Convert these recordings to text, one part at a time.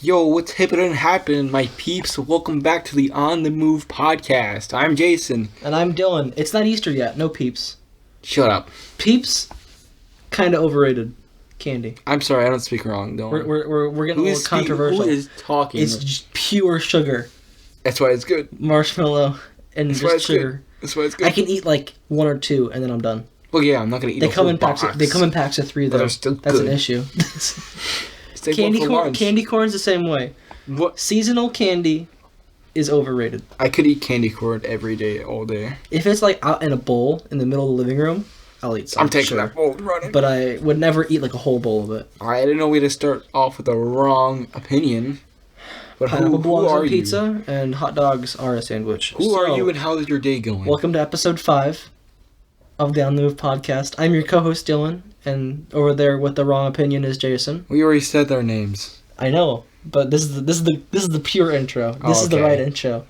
Yo, what's happening? My peeps? Welcome back to the On the Move podcast. I'm Jason. And I'm Dylan. It's not Easter yet. No Peeps. Shut up. Peeps, kind of overrated candy. I'm sorry, I don't speak wrong, Dylan. We're getting a little controversial. Who is talking? It's just pure sugar. That's why it's good. Marshmallow and That's just sugar. Good. That's why it's good. I can eat like one or two and then I'm done. Well, yeah, I'm not gonna eat. They come in packs. They come in packs of 3 though. They're still That's good. an issue. Candy corn's the same way. What? Seasonal candy is overrated. I could eat candy corn every day, all day. If it's like out in a bowl in the middle of the living room, I'll eat some. I'm taking that bowl running. But I would never eat like a whole bowl of it. I didn't know we had to start off with the wrong opinion. But pineapple belongs on you? pizza, and hot dogs are a sandwich. Who are you and how is your day going? Welcome to episode 5 of the On the Move podcast. I'm your co-host Dylan, and over there with the wrong opinion is Jason. We already said their names. I know, but this is the pure intro. This is the right intro.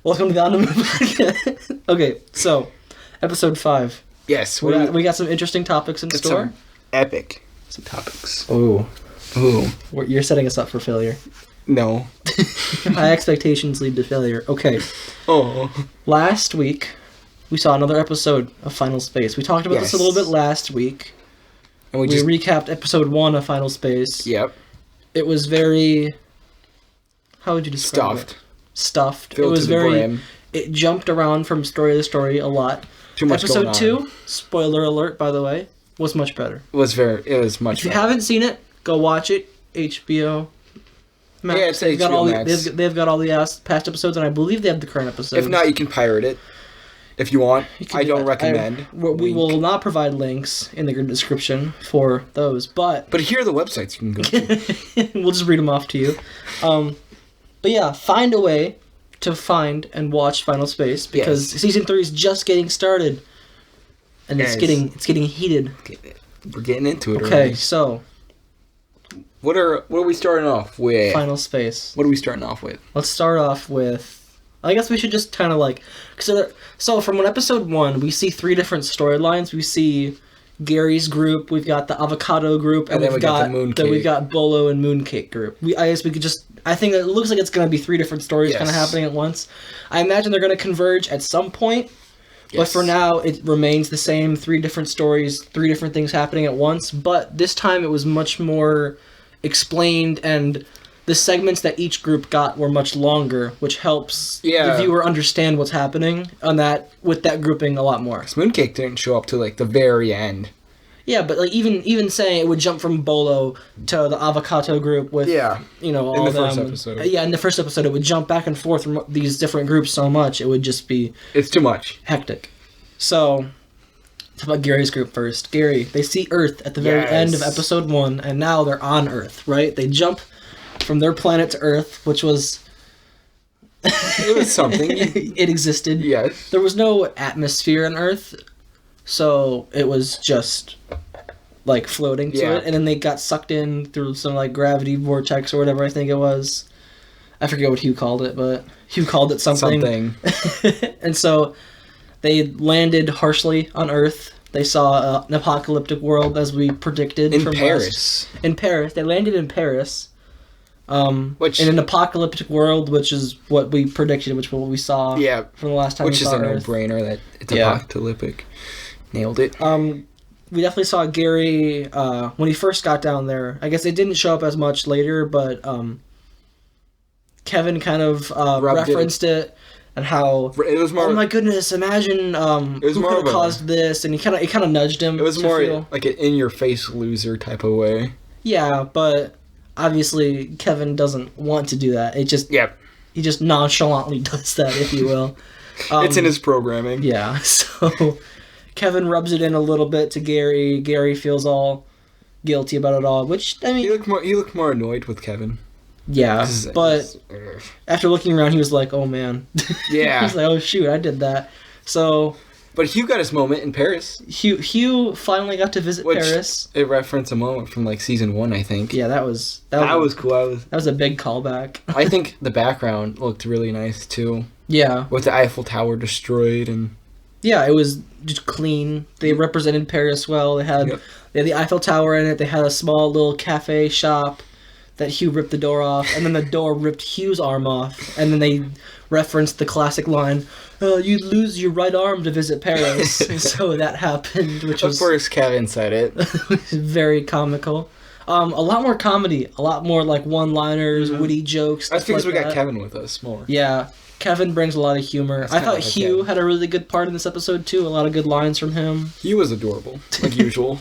Welcome to the On the Move podcast. Okay, so episode 5. Yes, we got some interesting topics in store. Some topics. Ooh. Ooh. You're setting us up for failure. No. High expectations lead to failure. Okay. Oh. Last week, we saw another episode of Final Space. We talked about this a little bit last week. And we recapped episode 1 of Final Space. Yep. It was very... How would you describe it? Stuffed. Filled it was to the very... brim. It jumped around from story to story a lot. Too much episode going on. 2, spoiler alert, by the way, was much better. It was much better. If you haven't seen it, go watch it. HBO Max. Yeah, it's HBO Max. They've got all the past episodes, and I believe they have the current episodes. If not, you can pirate it. If you want. I don't recommend. We will not provide links in the description for those, but here are the websites you can go to. we'll just read them off to you. But yeah, find a way to find and watch Final Space because season 3 is just getting started, and it's getting heated. We're getting into it. Okay, already. so what are we starting off with? Final Space. What are we starting off with? Let's start off with. I guess we should just kind of like so from episode 1 we see 3 different storylines. We see Gary's group, we've got the avocado group, and then we've got the mooncake. Then we've got Bolo and Mooncake group. I think it looks like it's going to be 3 different stories kind of happening at once. I imagine they're going to converge at some point, but for now it remains the same 3 different stories, 3 different things happening at once. But this time it was much more explained, and the segments that each group got were much longer, which helps the viewer understand what's happening with that grouping a lot more. Because Mooncake didn't show up till the very end. Yeah, but even saying it would jump from Bolo to the avocado group with all in the first episode. Yeah, in the first episode it would jump back and forth from these different groups so much it would just be too much. Hectic. So talk about Gary's group first. Gary, they see Earth at the very end of episode 1, and now they're on Earth, right? They jump from their planet to Earth, which was... it was something. It existed. Yes. There was no atmosphere on Earth, so it was just, floating to it. And then they got sucked in through some, gravity vortex or whatever I think it was. I forget what Hugh called it, but Hugh called it something. And so they landed harshly on Earth. They saw an apocalyptic world, as we predicted. In Paris. In Paris. They landed in Paris. In an apocalyptic world, which is what we predicted, which is what we saw from the last time we saw Earth. Which is a no-brainer that it's apocalyptic. Nailed it. We definitely saw Gary when he first got down there. I guess it didn't show up as much later, but Kevin kind of referenced it and how it was more. Oh my goodness! Imagine who could have caused this, and he kind of nudged him. It was more like an in-your-face loser type of way. Yeah, but obviously Kevin doesn't want to do that. He just nonchalantly does that, if you will. It's in his programming. Yeah, so Kevin rubs it in a little bit to Gary. Gary feels all guilty about it all, which, I mean... He looked more annoyed with Kevin. Yeah, but after looking around, he was like, oh man. Yeah. He was like, oh shoot, I did that. So... But Hugh got his moment in Paris. Hugh finally got to visit Paris. It referenced a moment from season 1, I think. Yeah, that was cool. That was a big callback. I think the background looked really nice too. Yeah. With the Eiffel Tower destroyed and... Yeah, it was just clean. They represented Paris well. They had the Eiffel Tower in it. They had a small little cafe shop. that Hugh ripped the door off, and then the door ripped Hugh's arm off, and then they referenced the classic line, "You'd lose your right arm to visit Paris." And so that happened, which was... Of course Kevin said it. very comical. A lot more comedy, a lot more like one-liners, witty jokes. That's because we got Kevin with us more. Yeah, Kevin brings a lot of humor. I thought Hugh had a really good part in this episode too. A lot of good lines from him. He was adorable, like usual.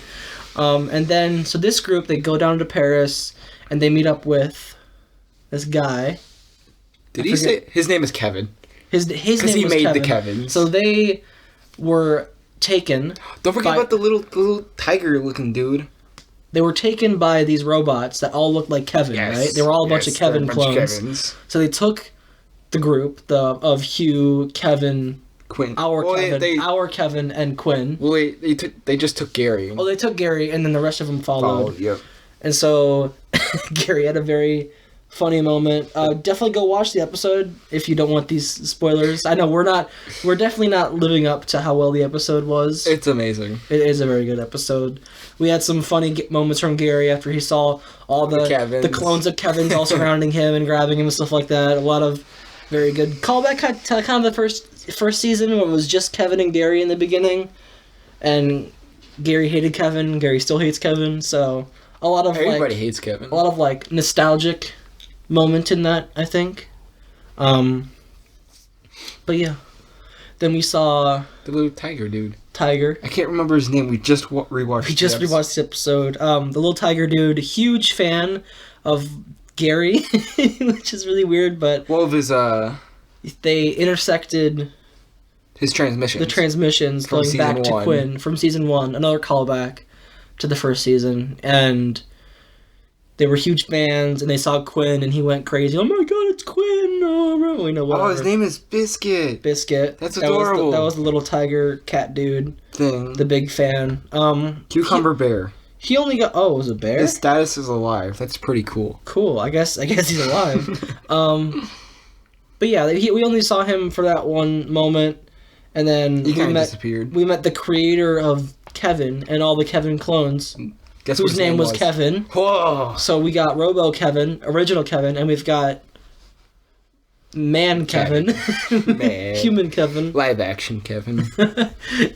And then, so this group, they go down to Paris, and they meet up with this guy. Did he say his name is Kevin? His name was Kevin. Because he made the Kevins. So they were taken. Don't forget about the little tiger-looking dude. They were taken by these robots that all looked like Kevin, right? They were all a bunch of Kevin clones. So they took the group of Hugh, Kevin, Quinn, our Kevin, and Quinn. Well, they just took Gary. Oh, they took Gary, and then the rest of them followed. Yep. And so Gary had a very funny moment. Definitely go watch the episode if you don't want these spoilers. I know we're definitely not living up to how well the episode was. It's amazing. It is a very good episode. We had some funny moments from Gary after he saw all the clones of Kevin all surrounding him and grabbing him and stuff like that. A lot of very good callback to kind of the first season when it was just Kevin and Gary in the beginning, and Gary hated Kevin. Gary still hates Kevin. So a lot of everybody hates Kevin. A lot of like nostalgic moment in that, I think. But yeah, then we saw the little tiger dude. Tiger. I can't remember his name. We just rewatched. Rewatched the episode. The little tiger dude, huge fan of Gary, which is really weird. But well, of his they intersected his transmissions. The transmissions from going back to Quinn from season 1. Another callback to the first season, and they were huge fans, and they saw Quinn, and he went crazy. Oh my god, it's Quinn! Oh, we know whatever. Oh, his name is Biscuit. Biscuit. That's adorable. That was the little tiger cat dude thing. The big fan. Cucumber bear. He only got... Oh, it was a bear? His status is alive. That's pretty cool. Cool. I guess he's alive. But yeah, we only saw him for that one moment, and then he kind of disappeared. We met the creator of Kevin and all the Kevin clones. Guess whose name was Kevin. Whoa! So we got Robo Kevin, original Kevin, and we've got Man Kevin. Man. Human Kevin. Live action Kevin.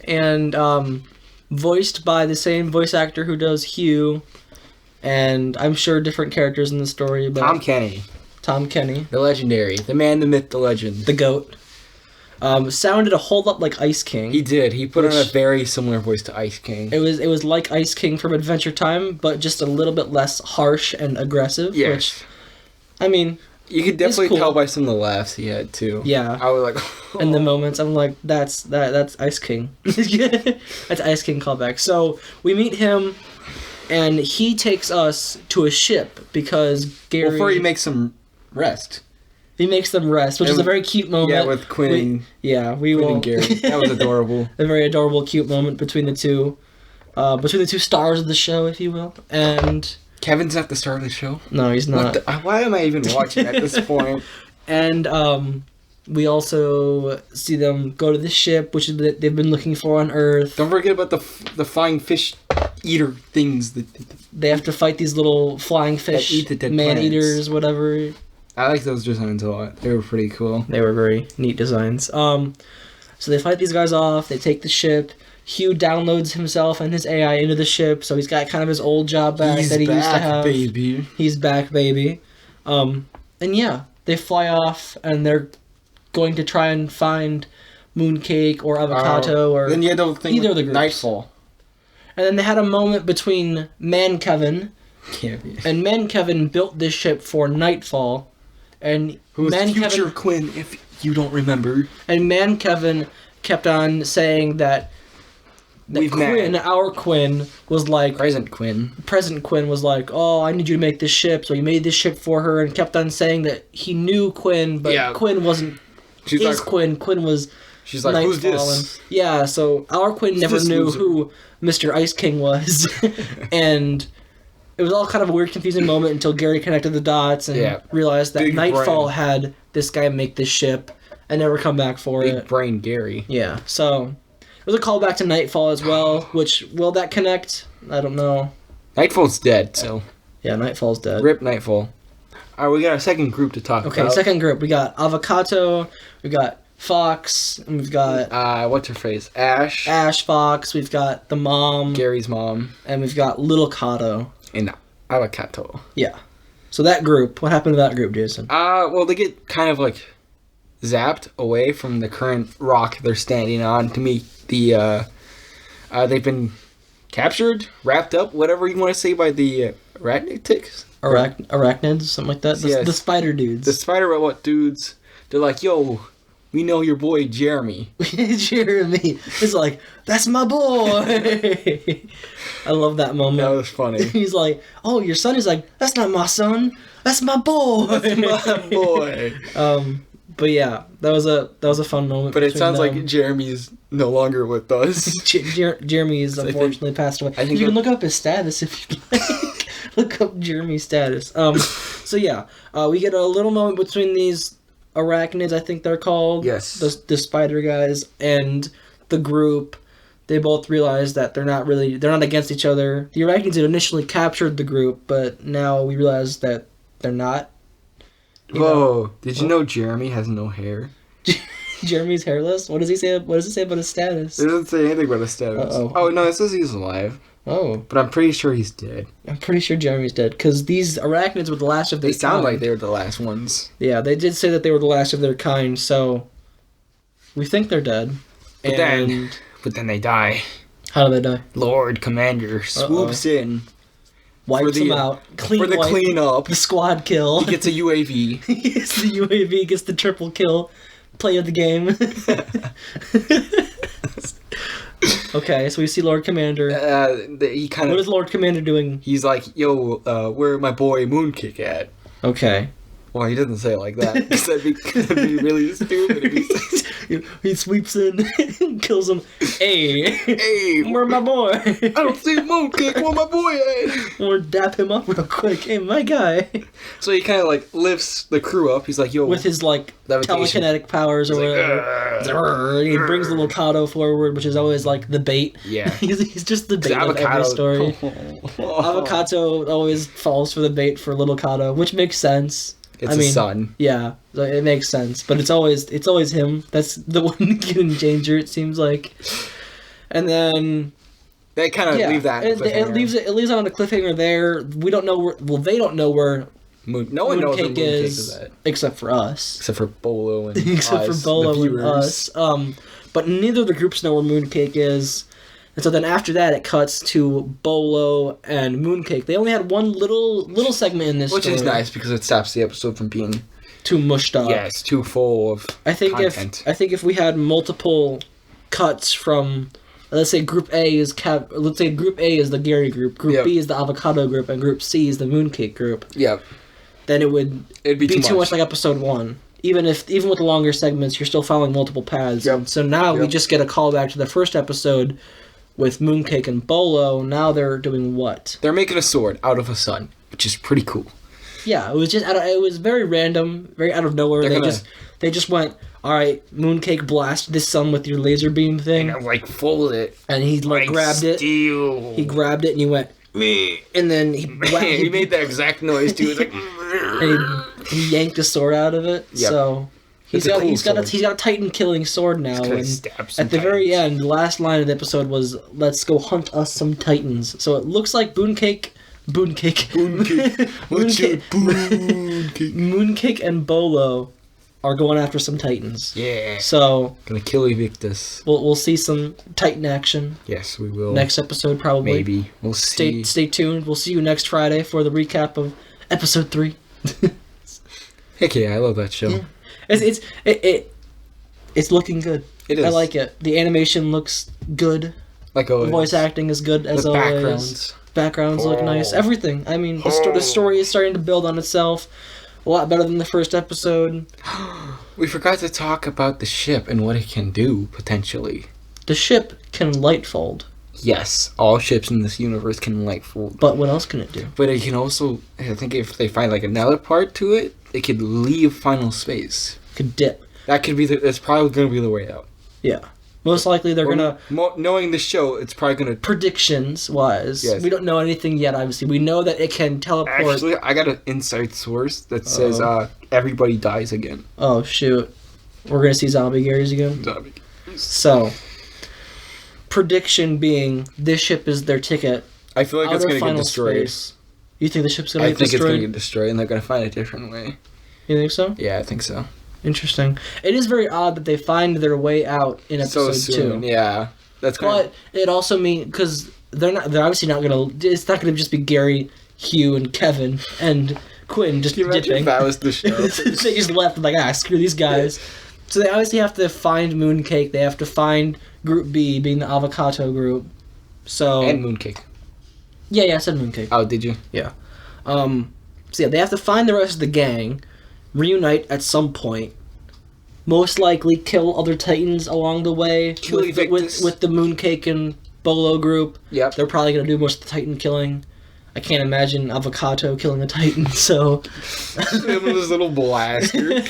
And voiced by the same voice actor who does Hugh, and I'm sure different characters in the story. But Tom Kenny. The legendary. The man, the myth, the legend. The GOAT. Sounded a whole lot like Ice King. He did. He put on a very similar voice to Ice King. It was like Ice King from Adventure Time, but just a little bit less harsh and aggressive. Yes. Which, I mean, you could definitely tell by some of the laughs he had too. Yeah. I was like, in the moments, I'm like, that's Ice King. That's Ice King callback. So we meet him, and he takes us to a ship because Gary. Before he makes some rest. He makes them rest, which is a very cute moment. Yeah, with Quinn. Quinn and Gary. That was adorable. A very adorable, cute moment between the two stars of the show, if you will. And Kevin's not the star of the show. No, he's not. Why am I even watching at this point? And we also see them go to the ship, which they've been looking for on Earth. Don't forget about the flying fish eater things that they have to fight these little flying fish that eat the dead man planets. Eaters, whatever. I like those designs a lot. They were pretty cool. They were very neat designs. So they fight these guys off. They take the ship. Hugh downloads himself and his AI into the ship, so he's got kind of his old job back that he used to have. Baby. He's back, baby. And yeah, they fly off, and they're going to try and find Mooncake or Avocado or then you had the thing either of the groups. Nightfall. And then they had a moment between Man Kevin, and Man Kevin built this ship for Nightfall. And who's future Quinn, if you don't remember. And Man Kevin kept on saying that Quinn, our Quinn, was like... Present Quinn was like, oh, I need you to make this ship. So he made this ship for her and kept on saying that he knew Quinn, but Quinn wasn't Quinn. Quinn was She's like, who's this? Yeah, so our Quinn never knew who Mr. Ice King was. And... it was all kind of a weird, confusing moment until Gary connected the dots and realized that Nightfall had this guy make this ship and never come back for it. Big brain Gary. Yeah, so it was a callback to Nightfall as well, which, will that connect? I don't know. Nightfall's dead, so... Yeah, Nightfall's dead. Rip Nightfall. All right, we got a second group to talk about. Okay, second group. We got Avocado, we got Fox, and we've got... what's her face? Ash. Ash Fox, we've got the mom. Gary's mom. And we've got Little Kato. And Avocado. Yeah. So that group, what happened to that group, Jason? Well, they get kind of, like, zapped away from the current rock they're standing on to meet the, they've been captured, wrapped up, whatever you want to say, by the arachnids? Arachnids, something like that? The spider dudes. The spider robot dudes. They're like, yo, we know your boy Jeremy. Jeremy. It's like, that's my boy. I love that moment. That was funny. He's like, oh, your son? He's like, that's not my son. That's my boy. That's my boy. But yeah, that was a fun moment. But it sounds like Jeremy's no longer with us. Jeremy's unfortunately passed away. You can look up his status if you'd like. Look up Jeremy's status. So yeah, we get a little moment between these arachnids, I think they're called. Yes. The spider guys and the group. They both realize that they're not against each other. The arachnids had initially captured the group, but now we realize that they're not. Whoa! Did you know Jeremy has no hair? Jeremy's hairless? What does he say? What does it say about his status? It doesn't say anything about his status. Uh-oh. Oh no, it says he's alive. Oh. But I'm pretty sure he's dead. I'm pretty sure Jeremy's dead, because these arachnids were the last of their kind. They sound like they were the last ones. Yeah, they did say that they were the last of their kind, so we think they're dead. But then they die. How do they die? Lord Commander swoops in. Wipes them out. Cleanup. The squad kill. He gets a UAV. He gets the UAV, gets the triple kill. Play of the game. Okay, so we see Lord Commander. What is Lord Commander doing? He's like, yo, where my boy Moonkick at? Okay. Well, he doesn't say it like that, because that'd be really stupid if he says... He sweeps in and kills him. Hey, where my boy? I don't see Moonkick, where my boy at? Or dap him up real quick. Hey, my guy. So he kind of, like, lifts the crew up. He's like, yo... With his, like, telekinetic powers or whatever. He brings the little Kato forward, which is always, like, the bait. Yeah. He's just the bait of every story. Avocado always falls for the bait for little Kato, which makes sense. It's his son. Yeah, it makes sense. But it's always him. That's the one getting in danger, it seems like. And then... They kind of leave that it leaves it on a cliffhanger there. We don't know where... Well, they don't know where... No one knows where Mooncake is at. Except for us. Except for Bolo and except us, for Bolo the and us. But neither of the groups know where Mooncake is. And so then after that, it cuts to Bolo and Mooncake. They only had one little segment in this Which story. is nice, because it stops the episode from being... too mushed up. Yes, too full of content. I think if we had multiple cuts from... Let's say Group A is the Gary group, Group B is the Avocado group, and Group C is the Mooncake group. Yep. Then it'd be too much like episode 1. Even with the longer segments, you're still following multiple paths. Yep. So now we just get a callback to the first episode with Mooncake and Bolo. Now they're doing what? They're making a sword out of a sun, which is pretty cool. Yeah, it was very random, very out of nowhere. They just went, all right, Mooncake, blast this sun with your laser beam thing. And like fold it. And he grabbed it. He grabbed it and he went, and then he made that exact noise too. It's like, and he yanked a sword out of it. Yep. So he's got a Titan killing sword now. And at the very end, the last line of the episode was, "Let's go hunt us some Titans." So it looks like Mooncake and Bolo are going after some Titans. Yeah. So gonna kill Evictus. We'll see some Titan action. Yes, we will. Next episode, probably. Maybe. We'll see. Stay tuned. We'll see you next Friday for the recap of episode 3. Heck yeah, I love that show. Yeah. It's looking good. It is. I like it. The animation looks good. Like always. The voice acting is good as always. Backgrounds look nice. Everything. I mean, the story is starting to build on itself. A lot better than the first episode. We forgot to talk about the ship and what it can do, potentially. The ship can lightfold. Yes, all ships in this universe can lightfold. But what else can it do? But it can also, I think if they find like another part to it, it could leave final space. Could dip. That could be, that's probably going to be the way out. Yeah. Most likely they're gonna... Knowing the show, it's probably gonna... Predictions-wise, yes. We don't know anything yet, obviously. We know that it can teleport... Actually, I got an inside source that says everybody dies again. Oh, shoot. We're gonna see Zombie Garys again? Zombie Garys. So, prediction being, this ship is their ticket. I feel like it's gonna get destroyed. Space. You think the ship's gonna get destroyed? I think it's gonna get destroyed, and they're gonna find a different way. You think so? Yeah, I think so. Interesting. It is very odd that they find their way out in episode 2. Yeah, that's kind But it also means because they're obviously not gonna. It's not gonna just be Gary, Hugh, and Kevin and Quinn just dipping. That was the show. They just left like screw these guys. So they obviously have to find Mooncake. They have to find Group B, being the avocado group. So and Mooncake. Yeah, I said Mooncake. Oh, did you? Yeah. So yeah, they have to find the rest of the gang. Reunite at some point. Most likely kill other Titans along the way with the Mooncake and Bolo group. Yep. They're probably going to do most of the Titan killing. I can't imagine Avocado killing a Titan, so... Him with his little blaster.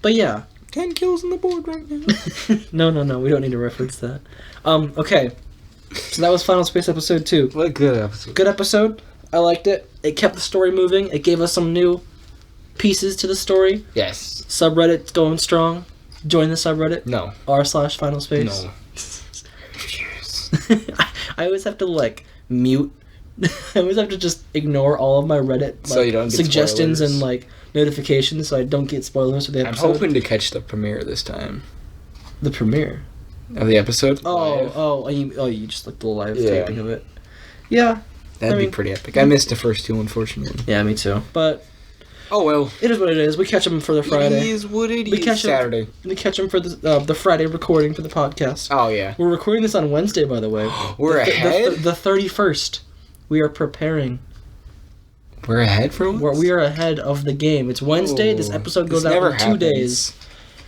But yeah. 10 kills on the board right now. No, we don't need to reference that. Okay. So that was Final Space Episode 2. What a good episode. Good episode. I liked it. It kept the story moving. It gave us some new pieces to the story. Yes. Subreddit's going strong. Join the subreddit. No. r/Final Space. No. I always have to mute. I always have to just ignore all of my Reddit so you don't get suggestions spoilers. and notifications, so I don't get spoilers for the episode. I'm hoping to catch the premiere this time. The premiere of the episode. You just the live taping of it. Yeah. That'd be pretty epic. I missed the first 2, unfortunately. Yeah, me too. But oh well, it is what it is. We catch them for the Friday. It is what it is. Saturday. We catch them for the Friday recording for the podcast. Oh yeah. We're recording this on Wednesday, by the way. We're ahead. The 31st. We are preparing. We're ahead from. We are ahead of the game. It's Wednesday. This episode goes out in 2 days.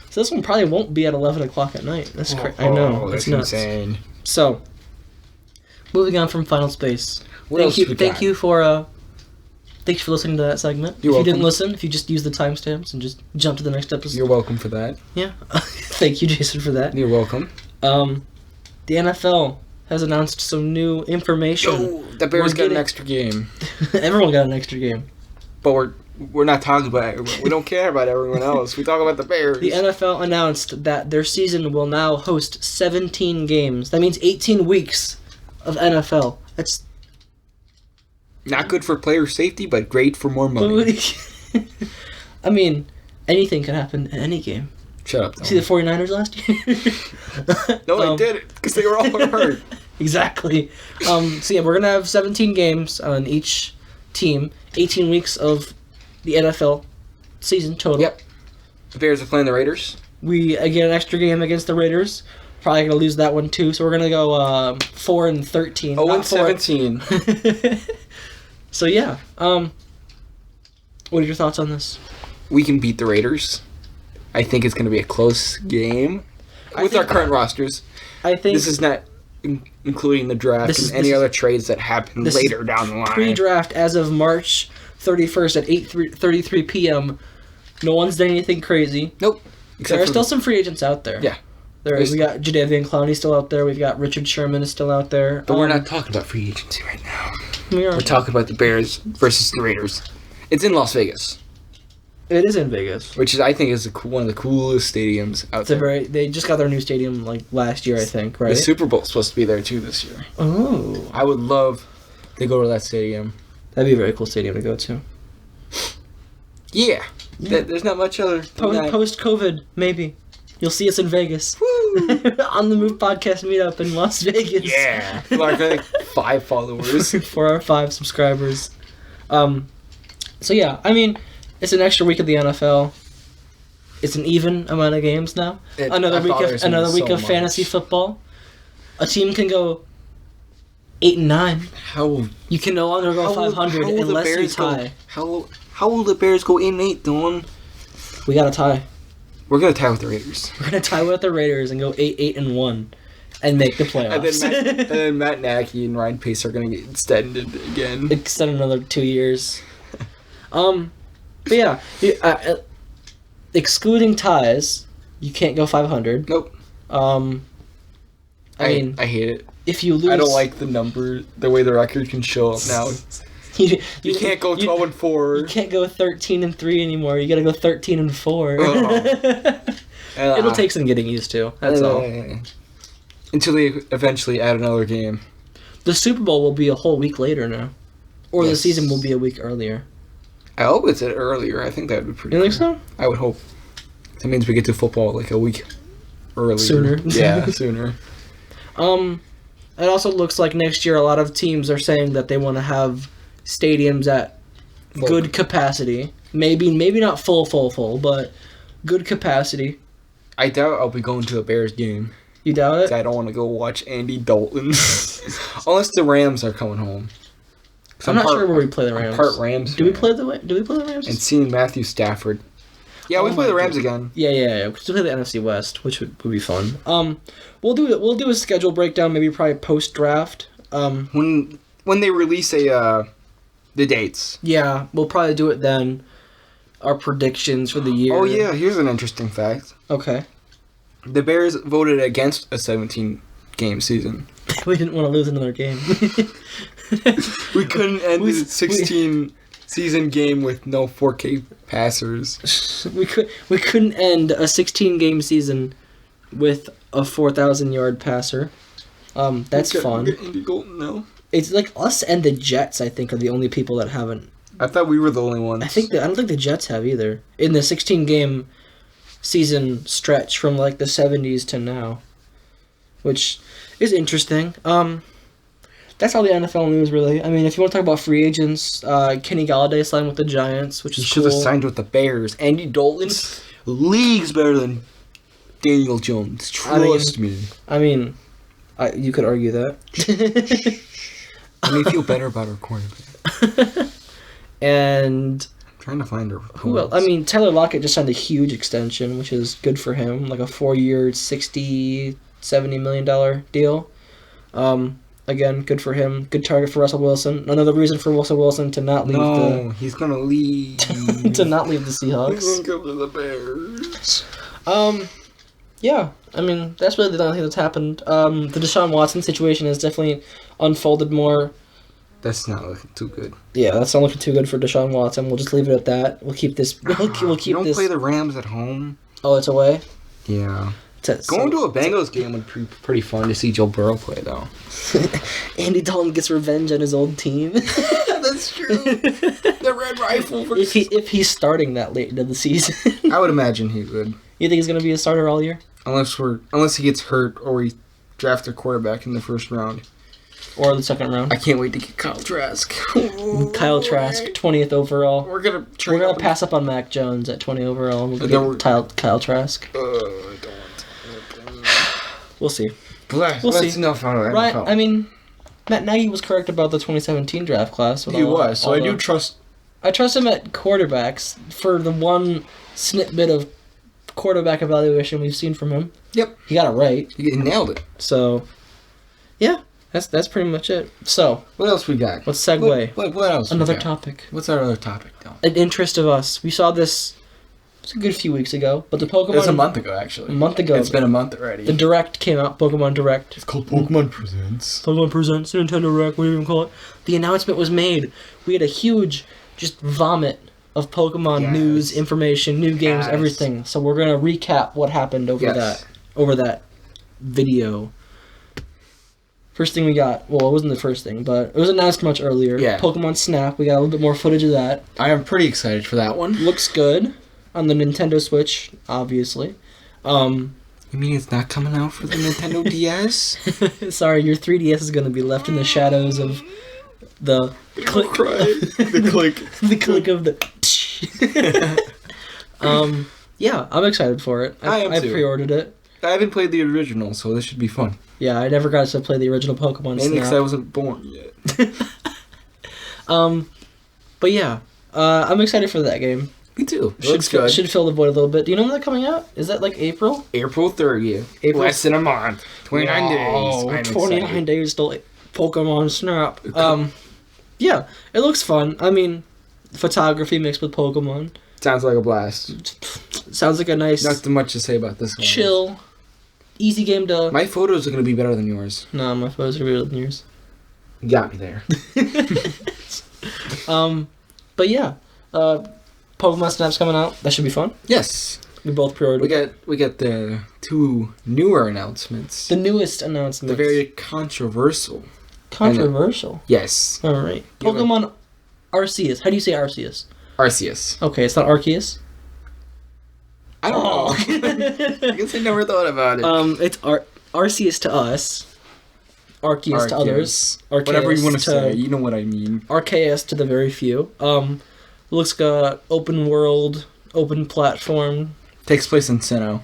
So this one probably won't be at 11 o'clock at night. That's crazy. I know. That's nuts. Insane. So, moving on from Final Space. Thank you for listening to that segment. If you didn't listen, if you just use the timestamps and just jump to the next episode. You're welcome for that. Yeah. Thank you, Jason, for that. You're welcome. The NFL has announced some new information. Oh, the Bears got an extra game. Everyone got an extra game. But we're not talking about it. We don't care about everyone else. We talk about the Bears. The NFL announced that their season will now host 17 games. That means 18 weeks of NFL. That's not good for player safety, but great for more money. I mean, anything can happen in any game. Shut up. See the 49ers last year? No, they did it because they were all hurt. Exactly. So yeah, we're going to have 17 games on each team. 18 weeks of the NFL season total. Yep. The Bears are playing the Raiders. We get an extra game against the Raiders. Probably going to lose that one too. So we're going to go 4-13. 0-17. So yeah. What are your thoughts on this? We can beat the Raiders. I think it's going to be a close game with our current rosters. I think this is not including the draft and any other trades that happen later down the line. Pre-draft as of March 31st at 8:33 p.m. No one's done anything crazy. Nope. There are still some free agents out there. Yeah. We got Jadeveon Clowney still out there. We've got Richard Sherman is still out there. But we're not talking about free agency right now. We're talking about the Bears versus the Raiders. It's in Las Vegas. It is in Vegas, which I think is one of the coolest stadiums out there. They just got their new stadium last year, I think, right? The Super Bowl's supposed to be there too this year. Oh, I would love to go to that stadium. That'd be a very cool stadium to go to. Yeah. There's not much other. Post-COVID, maybe you'll see us in Vegas. Woo! On the Move Podcast meetup in Las Vegas. Yeah, like 5 followers for our 5 subscribers. So yeah, I mean. It's an extra week of the NFL. It's an even amount of games now. Another week of fantasy football. A team can go 8-9. You can no longer go 500 unless you tie. How will the Bears go 8-8, Dawn? We got to tie. We're gonna tie with the Raiders. We're gonna tie with the Raiders and go 8-1, and make the playoffs. and then Matt Nagy and Ryan Pace are gonna get extended again. Extend another 2 years. But yeah, excluding ties, You can't go 500. Nope. I mean, I hate it. If you lose, I don't like the number, the way the record can show up now. You can't go 12-4. You can't go 13-3 anymore. You gotta go 13-4. It'll take some getting used to. That's all. Until they eventually add another game. The Super Bowl will be a whole week later now, or the season will be a week earlier. I hope it's earlier. I think that would be pretty. You think so? I would hope. That means we get to football like a week earlier. Sooner. Yeah, sooner. It also looks like next year a lot of teams are saying that they want to have stadiums at good capacity. Maybe not full, but good capacity. I doubt I'll be going to a Bears game. You doubt it? I don't want to go watch Andy Dalton. Unless the Rams are coming home. I'm not sure where we play the Rams. Part Rams. Do we play the Rams? And seeing Matthew Stafford. Yeah, we play the Rams again. Yeah. We play the NFC West, which would be fun. We'll do a schedule breakdown, maybe probably post draft. When they release the dates. Yeah, we'll probably do it then. Our predictions for the year. Oh yeah, here's an interesting fact. Okay. The Bears voted against a 17-game season. We didn't want to lose another game. We couldn't end the 16-season game with no 4K passers. We couldn't end a 16-game season with a 4,000-yard passer. That's fun. Andy Dalton now. It's like us and the Jets, I think, are the only people that haven't. I thought we were the only ones. I don't think the Jets have either. In the 16-game season stretch from like the 70s to now, which is interesting. That's all the NFL news, really. I mean, if you want to talk about free agents, Kenny Galladay signed with the Giants, which is cool. He should have signed with the Bears. Andy Dalton, leagues better than Daniel Jones. Trust me. I mean, you could argue that. I mean, feel better about our quarterback. And I'm trying to find her. Who else? I mean, Tyler Lockett just signed a huge extension, which is good for him, like a 4-year, $60-70 million deal. Again, good for him. Good target for Russell Wilson. Another reason for Russell Wilson to not leave he's gonna leave. To not leave the Seahawks. He's gonna go to the Bears. Yeah. I mean, that's really the only thing that's happened. The Deshaun Watson situation has definitely unfolded more. That's not looking too good. Yeah, that's not looking too good for Deshaun Watson. We'll just leave it at that. We'll keep this. We'll keep you don't this. Play the Rams at home. Oh, it's away. Yeah. Going to a Bengals game would be pretty fun to see Joe Burrow play, though. Andy Dalton gets revenge on his old team. That's true. The Red Rifle. If he's starting that late into the season, I would imagine he would. You think he's gonna be a starter all year? Unless he gets hurt or we draft a quarterback in the first round. Or the second round. I can't wait to get Kyle Trask. Kyle Trask, 20th overall. We're gonna pass up on Mac Jones at 20 overall. We'll get Kyle Trask. I don't. We'll see. We'll see. Enough out of that. Right. I mean, Matt Nagy was correct about the 2017 draft class. He was. So I do trust. I trust him at quarterbacks for the one snippet of quarterback evaluation we've seen from him. Yep. He got it right. He nailed it. So, yeah. That's pretty much it. So, what else we got? Let's segue. What else? Another topic. What's our other topic, though? An interest of us. We saw this. It was a good few weeks ago, but the Pokemon. It was a month ago, actually. A month ago. It's been a month already. The Direct came out. Pokemon Direct. It's called Pokemon Presents. Pokemon Presents. Nintendo Direct. What do you even call it? The announcement was made. We had a huge, just vomit of Pokemon news, information, new games, everything. So we're gonna recap what happened over that video. First thing we got, well, it wasn't the first thing, but it was announced much earlier. Yeah. Pokemon Snap. We got a little bit more footage of that. I am pretty excited for that one. Looks good on the Nintendo Switch, obviously. You mean it's not coming out for the Nintendo DS? Sorry, your 3DS is going to be left in the shadows of the click. The click. The click of the... Yeah, I'm excited for it. I am too. I pre-ordered it. I haven't played the original, so this should be fun. Yeah, I never got to play the original Pokemon Snap. Mainly because I wasn't born yet. But yeah, I'm excited for that game. Me too. Looks good. Should fill the void a little bit. Do you know when they're coming out? Is that like April? April 30th. Less than a month. 29 days. 29 days till Pokemon Snap. Yeah, it looks fun. I mean, photography mixed with Pokemon. Sounds like a blast. Sounds like a nice... Not too much to say about this one. Chill. Easy game to... My photos are going to be better than yours. No, my photos are better than yours. You got me there. But yeah. Pokemon Snap's coming out. That should be fun. Yes. We both pre-ordered. We got the 2 newer announcements. The newest announcements. The very controversial. Controversial? Yes. All right. Pokemon Arceus. How do you say Arceus? Arceus. Okay, it's not Arceus? I don't know. I guess I never thought about it. It's Arceus to us. Arceus to others. Arceus. Whatever you want to say. You know what I mean. Arceus to the very few. Looks like open world, open platform. Takes place in Sinnoh.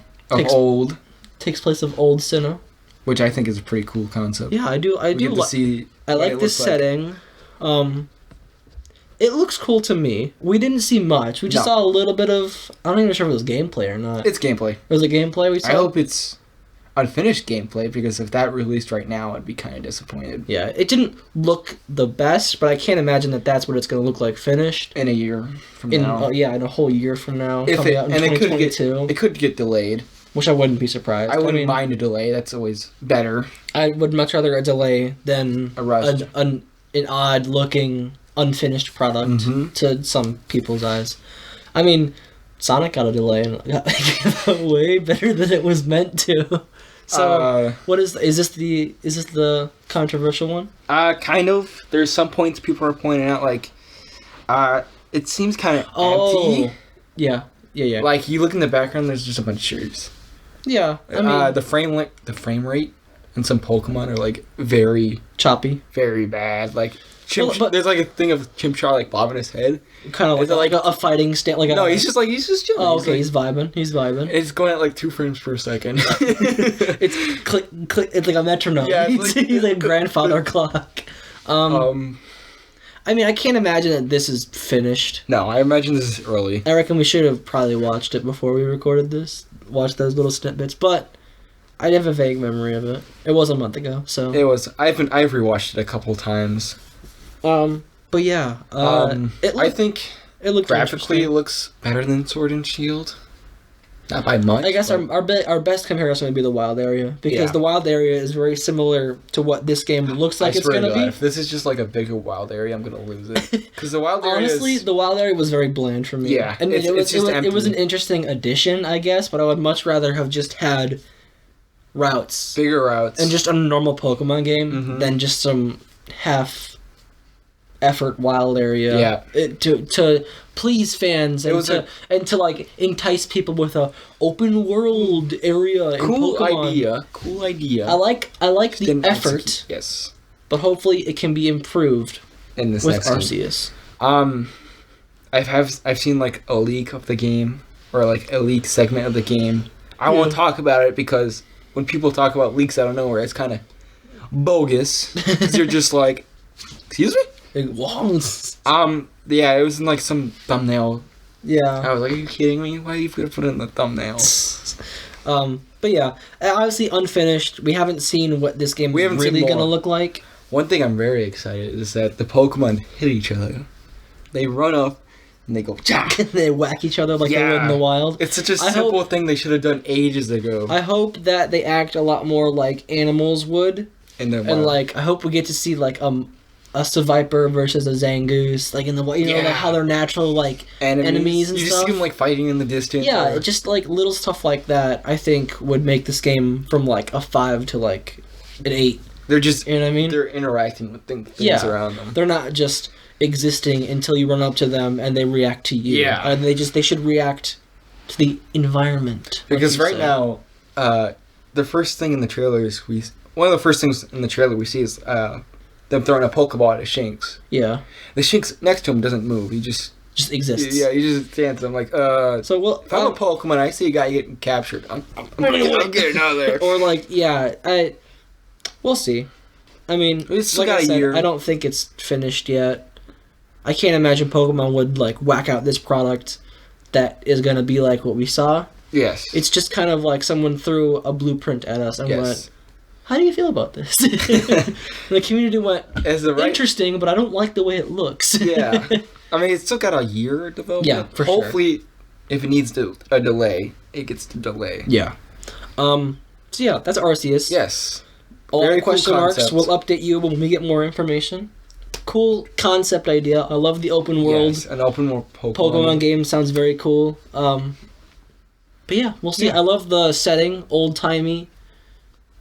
Takes place of old Sinnoh. Which I think is a pretty cool concept. Yeah, I do. I like this setting. It looks cool to me. We didn't see much. We just saw a little bit of... I don't even know if it was gameplay or not. It's gameplay. Was it gameplay we saw? I hope it's unfinished gameplay, because if that released right now, I'd be kind of disappointed. Yeah, it didn't look the best, but I can't imagine that that's what it's going to look like finished. In a year from now. In a whole year from now. If coming out in 2022. It could get delayed. Which I wouldn't be surprised. I wouldn't mind a delay. That's always better. I would much rather a delay than a rush. An odd-looking, unfinished product to some people's eyes. I mean, Sonic got a delay and got way better than it was meant to. So, what is this the controversial one? Kind of. There's some points people are pointing out, like, it seems kind of empty. Yeah. Like, you look in the background, there's just a bunch of trees. Yeah, I mean... the frame rate and some Pokemon are, like, very... choppy. Very bad. Like, there's, like, a thing of Chimchar, like, bobbing his head. Kind of like a fighting stand. Like he's just chilling. Oh, okay, he's vibing. It's going at, like, 2 frames per second. It's click, it's like a metronome. Yeah, he's like a grandfather clock. I mean, I can't imagine that this is finished. No, I imagine this is early. I reckon we should have probably watched it before we recorded this. Watched those little snippets, but I have a vague memory of it. It was a month ago, so... It was. I've rewatched it a couple times. But yeah. I think it looked graphically it looks better than Sword and Shield. Not by much. I guess our best comparison would be the wild area, because the wild area is very similar to what this game looks like it's gonna be. If this is just like a bigger wild area, I'm gonna lose it. Because the wild area honestly, the wild area was very bland for me. Yeah, and it was an interesting addition, I guess, but I would much rather have just had routes, bigger routes, and just a normal Pokemon game than just some half effort wild area. Yeah, to please fans and to like entice people with a open world area. Cool idea. I like the effort. Yes, but hopefully it can be improved in this with next Arceus. Game. I've seen like a leak of the game, or like a leak segment of the game. I won't talk about it because when people talk about leaks out of nowhere, it's kind of bogus. Because you're just like, excuse me. Yeah, it was in like some thumbnail. Yeah. I was like, are you kidding me? Why are you gonna put it in the thumbnail? But yeah, obviously unfinished. We haven't seen what this game is really gonna look like. One thing I'm very excited is that the Pokemon hit each other. They run up and they go jack. They whack each other like they would in the wild. It's such a simple thing they should have done ages ago. I hope that they act a lot more like animals would. And like I hope we get to see like a Seviper versus a Zangoose, like in the like how they're natural like enemies and stuff. You just see them like fighting in the distance. Yeah, just like little stuff like that. I think would make this game from like a 5 to like an 8. They're just, you know what I mean? They're interacting with things around them. They're not just existing until you run up to them and they react to you. Yeah, they should react to the environment. Because right now, the first thing in the trailer is one of the first things in the trailer we see is them throwing a Pokeball at a Shinx. Yeah. The Shinx next to him doesn't move. He just exists. Yeah, he just stands. I'm like, so if I'm a Pokemon, I see a guy getting captured. I'm getting out of there. Or like, we'll see. I mean, it's like got I said, a year. I don't think it's finished yet. I can't imagine Pokemon would like whack out this product that is gonna be like what we saw. Yes. It's just kind of like someone threw a blueprint at us and went, how do you feel about this? The community went, interesting, but I don't like the way it looks. Yeah. I mean, it's still got a year development. Yeah, for Hopefully, if it needs a delay, it gets the delay. Yeah. So yeah, that's Arceus. Yes. All Very the question cool marks. concept. We'll update you when we get more information. Cool concept idea. I love the open world. Yes, an open world Pokemon game sounds very cool. But yeah, we'll see. Yeah. I love the setting, old timey.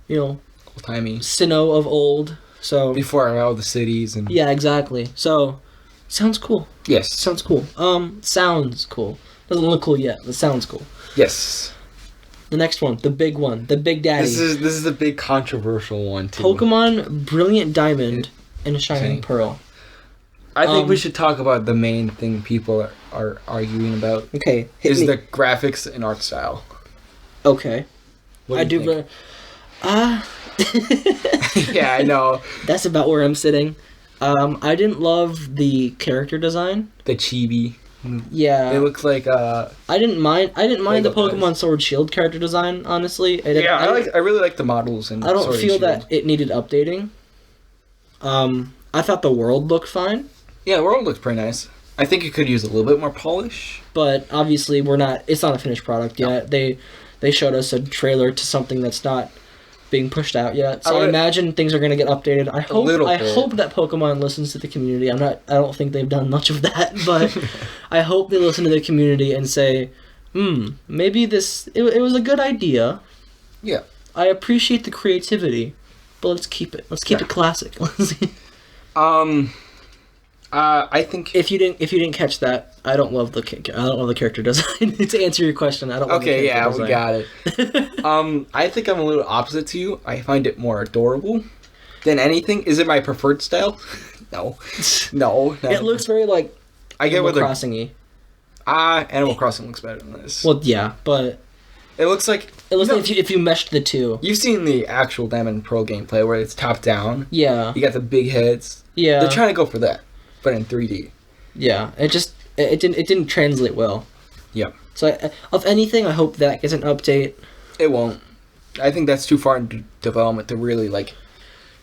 Old timey. Sinnoh of old. So Before all the cities and. yeah, exactly. So sounds cool. Yes. Sounds cool. Sounds cool. Doesn't look cool yet, but sounds cool. Yes. The next one, the big daddy. This is the big controversial one too. Pokemon Brilliant Diamond and Shining Pearl. I think we should talk about the main thing people are arguing about. Okay, the graphics and art style. Okay. What do you think? Yeah, I know. That's about where I'm sitting. I didn't love the character design. The chibi. Yeah. They look like I didn't mind the Pokemon guys. Sword Shield character design, honestly. I really like the models and I don't Sword and feel Shield. that it needed updating. I thought the world looked fine. Yeah, the world looks pretty nice. I think it could use a little bit more polish. But obviously it's not a finished product yet. No. They showed us a trailer to something that's not being pushed out yet. So I imagine things are going to get updated. I hope that Pokemon listens to the community. I don't think they've done much of that, but I hope they listen to the community and say, maybe it was a good idea. Yeah. I appreciate the creativity, but let's keep it. Let's keep it classic. I think if you didn't catch that, I don't love the character design. To answer your question, I don't love the character design. We got it. I think I'm a little opposite to you. I find it more adorable than anything. Is it my preferred style? No. It looks very like Animal Crossing-y. Animal Crossing looks better than this. Well, yeah, but it looks like if you meshed the two. You've seen the actual Diamond and Pearl gameplay where it's top down. Yeah. You got the big heads. Yeah. They're trying to go for that, but in 3D. Yeah, it didn't translate well. Yep. So of anything, I hope that gets an update. It won't. I think that's too far into development to really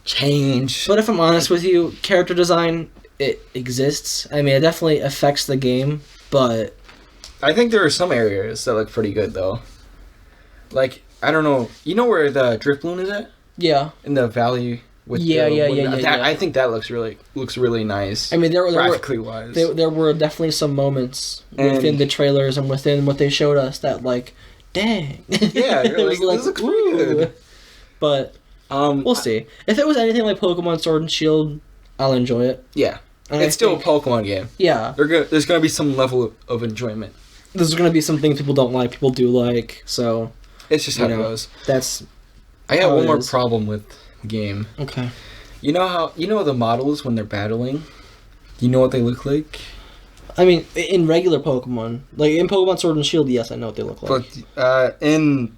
change. But if I'm honest with you, character design, it exists. I mean, it definitely affects the game, but I think there are some areas that look pretty good though. I don't know. You know where the Drifloon is at? Yeah. In the valley. Yeah. I think that looks really nice. I mean, graphically wise. There were definitely some moments within the trailers and within what they showed us that dang. Yeah, it was this looks pretty good. But we'll see. If it was anything like Pokemon Sword and Shield, I'll enjoy it. Yeah, it's still a Pokemon game. Yeah, there's gonna be some level of enjoyment. There's gonna be some things people don't like, people do like. So it's just how it goes. I have one more problem with the game. Okay. You know the models when they're battling? You know what they look like? I mean, in regular Pokemon, in Pokemon Sword and Shield, yes, I know what they look like. But in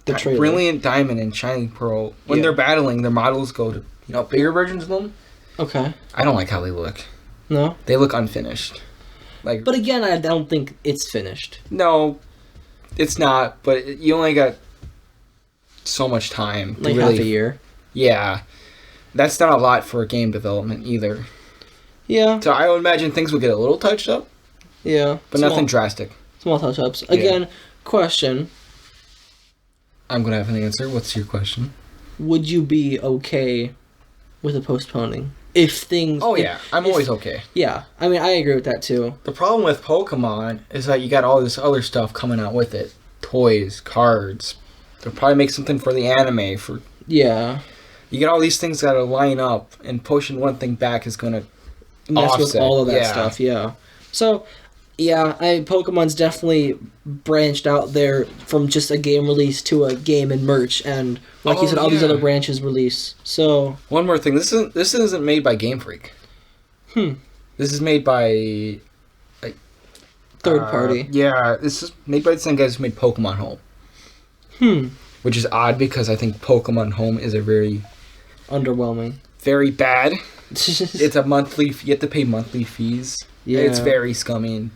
the trailer. Brilliant Diamond and Shining Pearl, when they're battling, their models go to bigger versions of them. Okay. I don't like how they look. No? They look unfinished. But again, I don't think it's finished. No, it's not. But you only got so much time. Half a year. Yeah. That's not a lot for game development either. Yeah. So I would imagine things would get a little touched up. Yeah. But nothing drastic. Small touch-ups. Again, question. I'm going to have an answer. What's your question? Would you be okay with a postponing? If things... Oh, yeah. I'm always okay. Yeah. I mean, I agree with that, too. The problem with Pokemon is that you got all this other stuff coming out with it. Toys, cards. They'll probably make something for the anime. Yeah. You get all these things that line up, and pushing one thing back is going to mess with all of that stuff, yeah. So, yeah, Pokemon's definitely branched out there from just a game release to a game and merch, and like you said, all these other branches release. So one more thing, this isn't made by Game Freak. This is made by third party. Yeah, this is made by the same guys who made Pokemon Home. Which is odd because I think Pokemon Home is a very underwhelming, very bad. It's a monthly. You have to pay monthly fees. Yeah, it's very scummy. And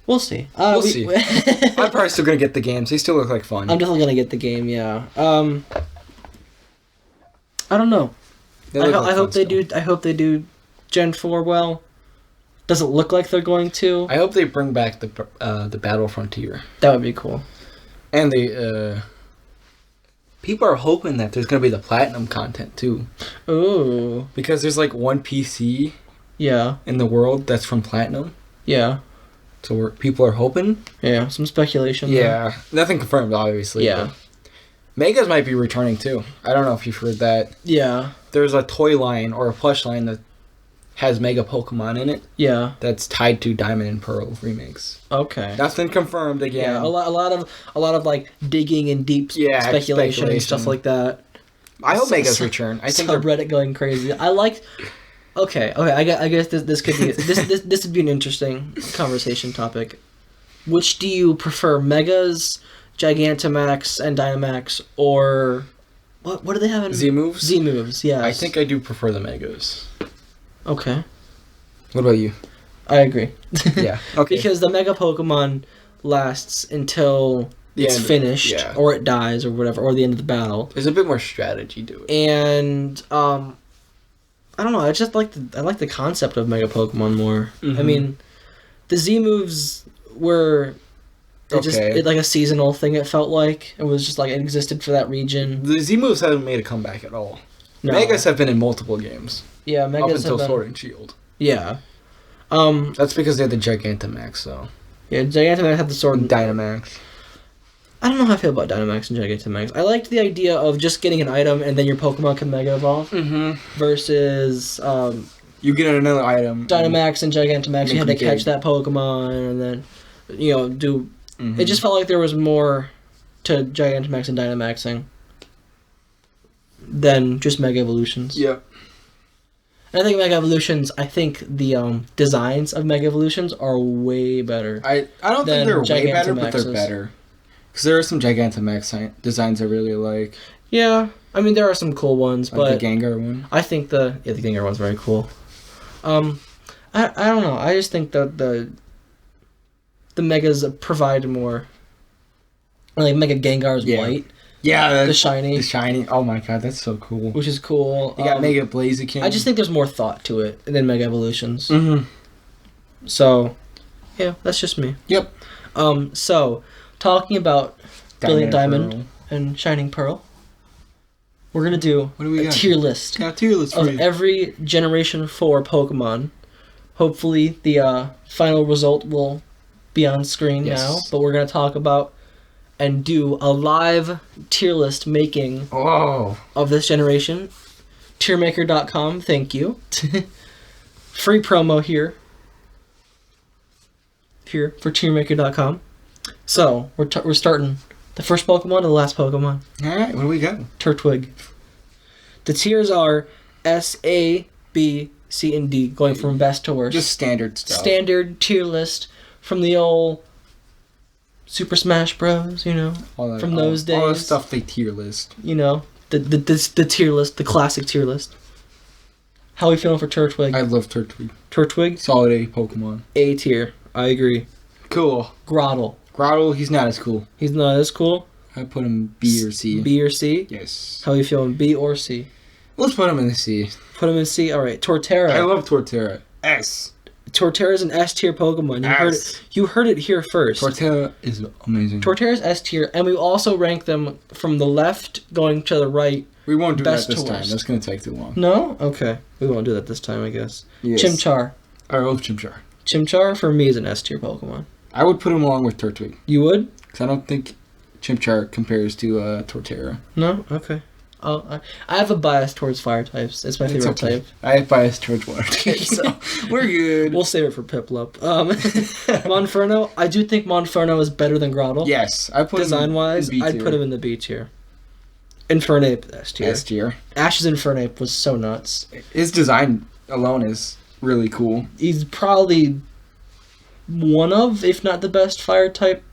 we'll see. We'll see. I'm probably still gonna get the games. They still look like fun. I'm definitely gonna get the game. Yeah. I don't know. I hope they do. I hope they do Gen 4 well. Does it look like they're going to? I hope they bring back the Battle Frontier. That would be cool. And people are hoping that there's going to be the Platinum content, too. Ooh. Because there's, like, one PC in the world that's from Platinum. Yeah. So people are hoping. Yeah, some speculation. Yeah. There. Nothing confirmed, obviously. Yeah. Megas might be returning, too. I don't know if you've heard that. Yeah. There's a toy line or a plush line that has Mega Pokemon in it. Yeah. That's tied to Diamond and Pearl remakes. Okay. Nothing confirmed again. Yeah, a lot of like digging and deep speculation and stuff like that. I hope Megas return. I think Reddit going crazy. I like. Okay. I guess this could be this would be an interesting conversation topic. Which do you prefer, Megas, Gigantamax, and Dynamax, or what do they have in Z-moves? Z-moves, yes. I think I do prefer the Megas. Okay. What about you? I agree. Yeah. Okay. Because the Mega Pokemon lasts until it's finished, or it dies, or whatever, or the end of the battle. There's a bit more strategy to it. And I don't know. I just like the concept of Mega Pokemon more. Mm-hmm. I mean, the Z moves were it like a seasonal thing. It felt like it was just like it existed for that region. The Z moves haven't made a comeback at all. No. Megas have been in multiple games. Yeah, Megas up until Sword and Shield. Yeah. That's because they're the Gigantamax, though. Yeah, Gigantamax had the Sword and Dynamax. I don't know how I feel about Dynamax and Gigantamax. I liked the idea of just getting an item and then your Pokemon can Mega Evolve. Mm-hmm. Versus you get another item. Dynamax and Gigantamax, you had to catch that Pokemon and then do. Mm-hmm. It just felt like there was more to Gigantamax and Dynamaxing than just Mega Evolutions. Yep. And I think Mega Evolutions, I think the designs of Mega Evolutions are way better. I don't think they're way better, but they're better. Because there are some Gigantamax designs I really like. Yeah. I mean, there are some cool ones, like but... the Gengar one. I think the Gengar one's very cool. I don't know. I just think that the Megas provide more... Like, Mega Gengar is white. Yeah, the shiny. The shiny. Oh my god, that's so cool. Which is cool. You got Mega Blaziken. I just think there's more thought to it than Mega Evolutions. Mm-hmm. So, yeah, that's just me. Yep. So, talking about Brilliant Diamond and Shining Pearl, we're going to do a tier list. Yeah, tier list of every Generation 4 Pokemon. Hopefully, the final result will be on screen now, but we're going to talk about and do a live tier list making of this generation. Tiermaker.com, thank you. Free promo here for Tiermaker.com. So, we're starting the first Pokemon to the last Pokemon. Alright, what do we got? Turtwig. The tiers are S, A, B, C, and D, going from best to worst. Just standard stuff. Standard tier list from the old Super Smash Bros, from those days. All the stuff they tier list. The tier list, the classic tier list. How are we feeling for Turtwig? I love Turtwig. Turtwig? Solid A Pokemon. A tier. I agree. Cool. Grotle, he's not as cool. He's not as cool? I put him B or C. B or C? Yes. How are you feeling, B or C? Let's put him in the C. Put him in C? Alright. Torterra. I love Torterra. S. Torterra's an S tier Pokemon. You heard it here first. Torterra is amazing. Torterra's S tier, and we also rank them from the left going to the right. We won't do that this time. That's going to take too long. No? Okay. We won't do that this time, I guess. Yes. Chimchar. I love Chimchar. Chimchar, for me, is an S tier Pokemon. I would put him along with Turtwig. You would? Because I don't think Chimchar compares to Torterra. No? Okay. I have a bias towards fire types. It's my favorite type. I have bias towards water types, so we're good. We'll save it for Piplup. Monferno, I do think Monferno is better than Grotle. Yes, I put design-wise, I'd put him in the B tier. Infernape, S tier. S tier. Ash's Infernape was so nuts. His design alone is really cool. He's probably one of, if not the best, fire type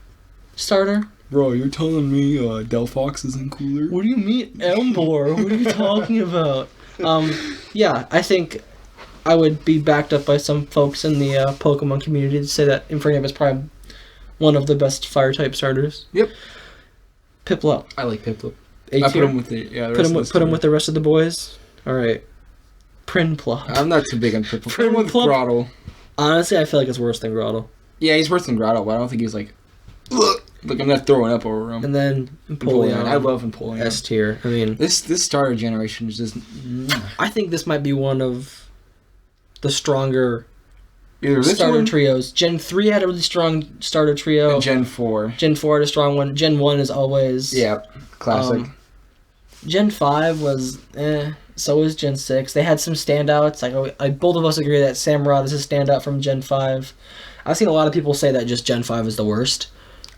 starter. Bro, you're telling me Delphox isn't cooler? What do you mean, Emboar? What are you talking about? Yeah, I think I would be backed up by some folks in the Pokemon community to say that Infernape is probably one of the best fire type starters. Yep. Piplup. I like Piplup. I put him with put him with the rest of the boys. All right. Prinplup. I'm not too big on Piplup. Put him with Grotle. Honestly, I feel like it's worse than Grotto. Yeah, he's worse than Grotto, but I don't think he's like, ugh, like I'm not throwing up over him. And then Empoleon. I love Empoleon. S tier. I mean, this starter generation is just. I think this might be one of the stronger Either this starter one, trios. Gen 3 had a really strong starter trio. and Gen 4. Gen 4 had a strong one. Gen 1 is always... Yeah, classic. Gen 5 was so was Gen 6. They had some standouts. Like both of us agree that Samurott is a standout from Gen 5. I've seen a lot of people say that just Gen 5 is the worst,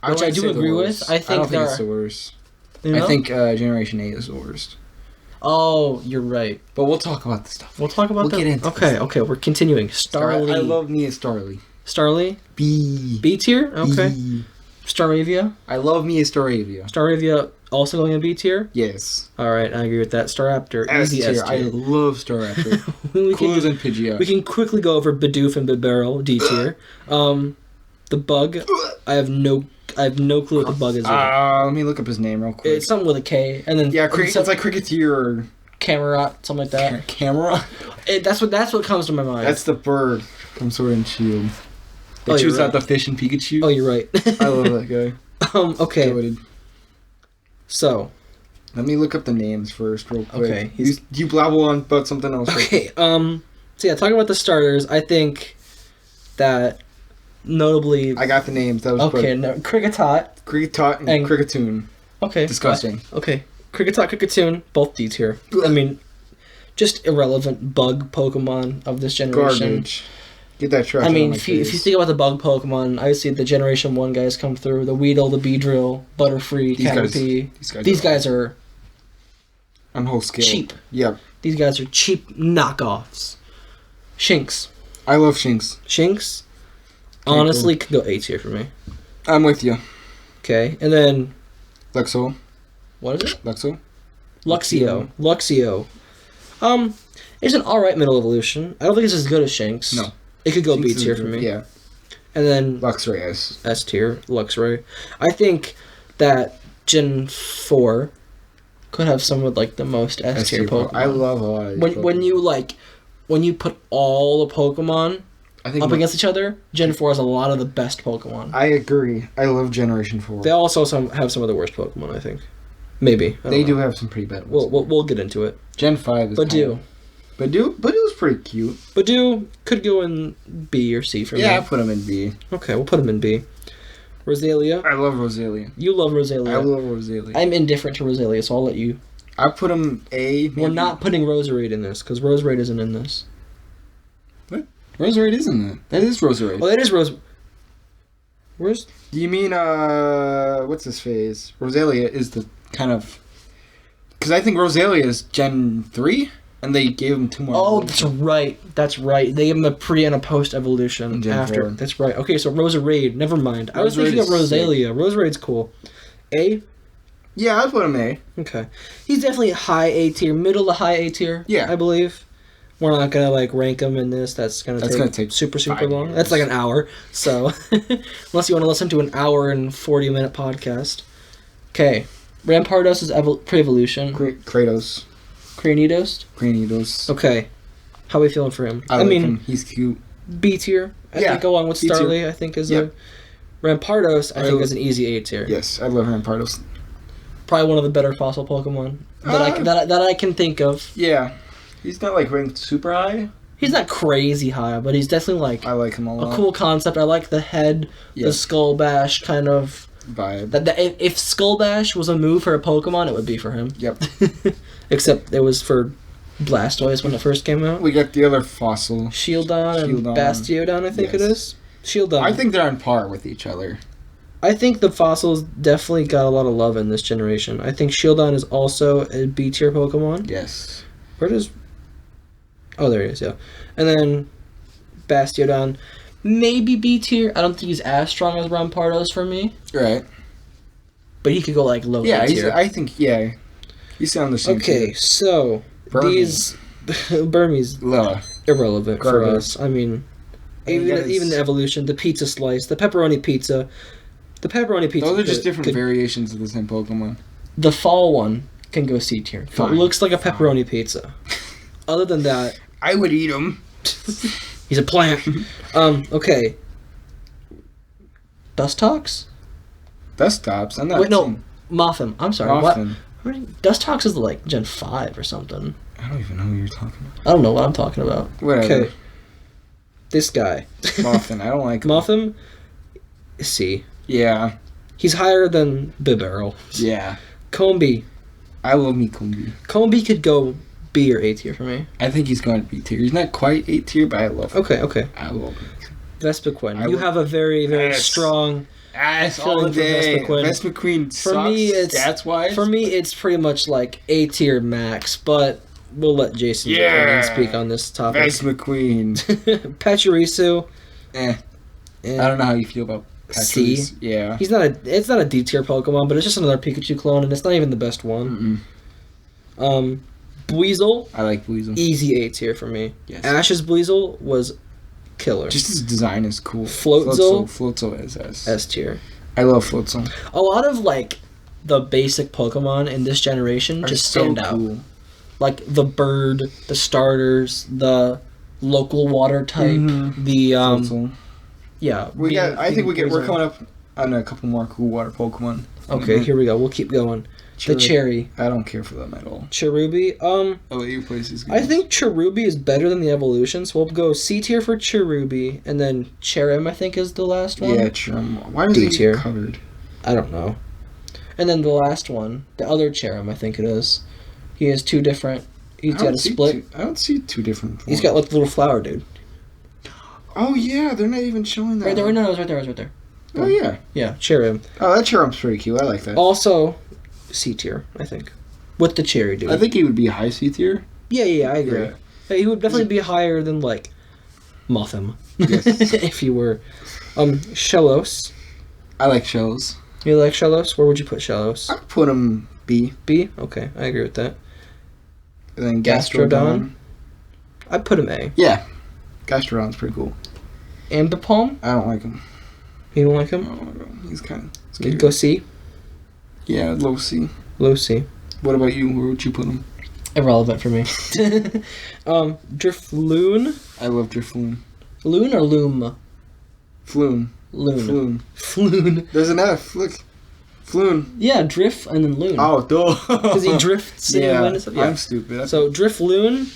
which I do agree with. I don't think it's the worst. You know? I think Generation 8 is the worst. Oh, you're right. But we'll talk about this stuff. We'll talk about that. Get into Okay, we're continuing. Starly. I love Mia Starly. Starly? B tier? Okay. B. Staravia? I love Mia Staravia. Staravia also going in B tier? Yes. Alright, I agree with that. Staraptor, easy S tier. I love Staraptor. Clues and Pidgeot. We can quickly go over Bidoof and Bibarel, D tier. The bug, I have no clue what the bug is. Let me look up his name real quick. It's something with a K, and then it's like Cricketeer or Camerot, something like that. Camera. That's what comes to my mind. That's the bird from Sword and Shield. They choose out the fish and Pikachu. Oh, you're right. I love that guy. Okay. Goated. So, let me look up the names first, real quick. Okay. You blabble on about something else. Okay. So yeah, talking about the starters, I think that notably. I got the names. That was okay. No, Kricketot, and Kricketune. Okay. Disgusting. Okay. Kricketot, Kricketune, both D tier. I mean, just irrelevant bug Pokemon of this generation. Garbage. Get that trash. I mean, if you think about the bug Pokemon, I see the Generation 1 guys come through. The Weedle, the Beedrill, Butterfree, Caterpie. These guys are on whole scale. Cheap. Yep. These guys are cheap knockoffs. Shinx. I love Shinx. Shinx, honestly, could go A tier for me. I'm with you. Okay, and then... Luxio. What is it? Luxio. It's an alright middle evolution. I don't think it's as good as Shinx. No. It could go B tier for me. Yeah. And then... Luxray S tier. Luxray. I think that Gen 4 could have some of like the most S tier Pokemon. I love a lot of these when you put all the Pokemon up against each other, Gen 4 has a lot of the best Pokemon. I agree. I love Generation 4. They also have some of the worst Pokemon, I think. Maybe. They do have some pretty bad ones. We'll get into it. Gen 5 is Badoo's pretty cute. Badoo could go in B or C for me. Yeah, I put him in B. Okay, we'll put him in B. Rosalia. I love Rosalia. You love Rosalia. I love Rosalia. I'm indifferent to Rosalia, so I'll let you. I put him A. Maybe. We're not putting Roserade in this, because Roserade isn't in this. What? Roserade isn't that? That is Roserade. Oh, that is Rose. Where's... Do you mean, what's his face? Rosalia is the kind of... Because I think Rosalia is Gen 3, and they gave him 2 more. Oh, that's right. They gave him a pre and a post evolution after. 4. That's right. Okay, so Roserade, never mind. I was thinking of Rosalia. Sick. Roserade's cool. A? Yeah, I'd put him A. Okay. He's definitely high A tier, middle to high A tier, I believe. We're not going to, rank him in this. That's going to take super long. Years. That's like an hour. So, unless you want to listen to an hour and 40-minute podcast. Okay. Rampardos is pre-evolution. Kratos. Cranidos. Okay. How are we feeling for him? I mean, him. He's cute. B tier. I think along with Starly, I think is a... Rampardos, I think is an easy A tier. Yes, I love Rampardos. Probably one of the better fossil Pokemon that I can think of. Yeah. He's not ranked super high. He's not crazy high, but he's definitely I like him a lot. A cool concept. I like the head, the Skull Bash kind of vibe. If Skull Bash was a move for a Pokemon, it would be for him. Yep. Except it was for Blastoise when it first came out. We got the other fossil. Shieldon and Bastiodon, I think it is. Shieldon. I think they're on par with each other. I think the fossils definitely got a lot of love in this generation. I think Shieldon is also a B tier Pokemon. Yes. Where does... Oh, there he is, yeah. And then Bastiodon, maybe B tier. I don't think he's as strong as Rampardos for me. Right. But he could go low A tier. I think, he's on the same tier. So these... Burmese, irrelevant for us. I mean, even the evolution, the pizza slice, the pepperoni pizza. Those are just different variations of the same Pokemon. The fall one can go C tier. It looks like a pepperoni pizza. Other than that... I would eat them. He's a plant. Okay. Dustox? Dustops? I'm not. Wait, no. Mothim. I'm sorry. Mothim. What? Dustox is like Gen 5 or something. I don't even know what you're talking about. I don't know what I'm talking about. Whatever. Okay. This guy. Mothim. I don't like him. Mothim? C. Yeah. He's higher than Bibarel. Yeah. Combi. I love me Combi. Combi could go B or A tier for me. I think he's going to B tier. He's not quite A tier, but I love him. Okay. I love him. Vespiquen. You have a very, very strong all day. Vespiquen. Vespiquen sucks for me, it's stats-wise. For me, it's pretty much like A tier max, but we'll let Jason speak on this topic. Vespiquen. Pachirisu. I don't know how you feel about Pachirisu. C. Yeah. It's not a D tier Pokemon, but it's just another Pikachu clone, and it's not even the best one. Buizel. I like Buizel. Easy A tier for me. Yes. Ash's Buizel was killer. Just his design is cool. Floatzel is S tier. I love Floatzel. A lot of like the basic Pokemon in this generation just stand out. Like the bird, the starters, the local water type, the Floatzel. Yeah. We're coming up on a couple more cool water Pokemon. Okay, here we go. We'll keep going. The Cherry. I don't care for them at all. Cherubi. I'll let you place these guys. I think Cherubi is better than the evolution, so we'll go C tier for Cherubi, and then Cherim, I think, is the last one. Yeah, Cherim. Why is it covered? I don't know. And then the last one, the other Cherim, I think it is. He has two different. He's got a split. I don't see two different forms. He's got like the little flower dude. Oh yeah, they're not even showing that. Right there. No, it's right there. It's right there. Oh yeah. Yeah, Cherim. Oh, that Cherim's pretty cute. I like that. Also, C tier, I think, with the cherry dude. I think he would be high C tier. Yeah, I agree. Yeah. He would definitely be higher than like Mothim. Yes. If he were. Shellos. I like Shellos. You like Shellos? Where would you put Shellos? I'd put him B. B? Okay, I agree with that. And then Gastrodon. I'd put him A. Yeah. Gastrodon's pretty cool. Ambipom? I don't like him. You don't like him? Oh, he's kind of You'd scary. go C? Yeah, low C. Low C. What about you? Where would you put him? Irrelevant for me. Drifloon? I love Drifloon. Loon or Loom? Floon. Loon. Floon. There's an F. Look. Floon. Yeah, Drift and then Loon. Oh, duh. Because he drifts in the wind and stuff. Yeah, I'm stupid. So Drifloon,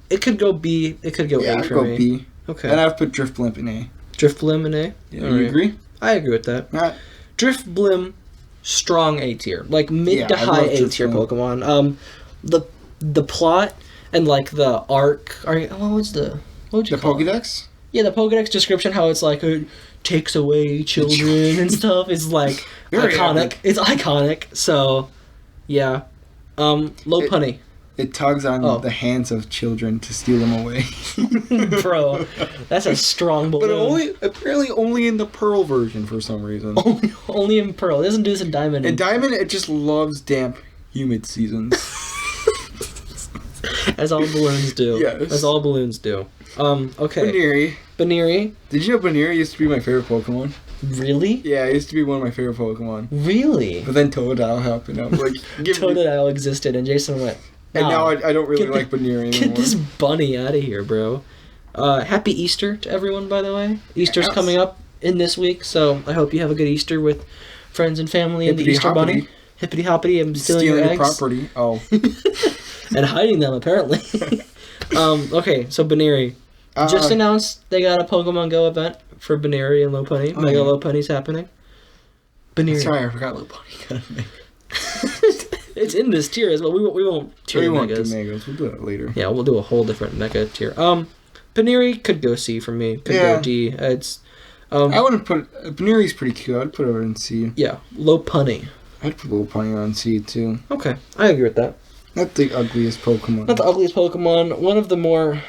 it could go B, it could go A for me. I'd go B. Okay. And I'd put Drifblim in A. Drifblim in A? Yeah, you agree? I agree with that. Alright. Drifblim, strong A tier. Like mid to high A tier Pokemon. The plot and like the arc. What would you call it? Pokédex? Yeah, the Pokédex description, how it's like it takes away children and stuff, is like iconic. Epic. It's iconic. So, yeah. Lopunny. It tugs on the hands of children to steal them away. Bro, that's a strong balloon. But apparently only in the Pearl version for some reason. Only in Pearl. It doesn't do this in Diamond. In Diamond, it just loves damp, humid seasons. As all balloons do. Yes. As all balloons do. Okay. Baneri. Did you know Baneri used to be my favorite Pokemon? Really? Yeah, it used to be one of my favorite Pokemon. Really? But then Totodile happened. I was like, Totodile existed, and Jason went. And now I don't really like Baneri anymore. Get this bunny out of here, bro. Happy Easter to everyone, by the way. Easter's coming up in this week, so I hope you have a good Easter with friends and family and the Easter bunny. Hippity hoppity, I'm stealing your eggs. Property. Oh. And hiding them, apparently. Okay, so Baneri. Just announced they got a Pokemon Go event for Baneri and Lopunny. Mega Lopunny's happening. Baneri. Sorry, I forgot Lopunny. It's in this tier as well. We won't tier Megas. We'll do that later. Yeah, we'll do a whole different Mega tier. Baneri could go C for me. Could go D. It's. I wouldn't put Baneri's pretty cute. I'd put her in C. Yeah, Lopunny. I'd put Lopunny on C too. Okay, I agree with that. Not the ugliest Pokemon. Not the ugliest Pokemon. One of the more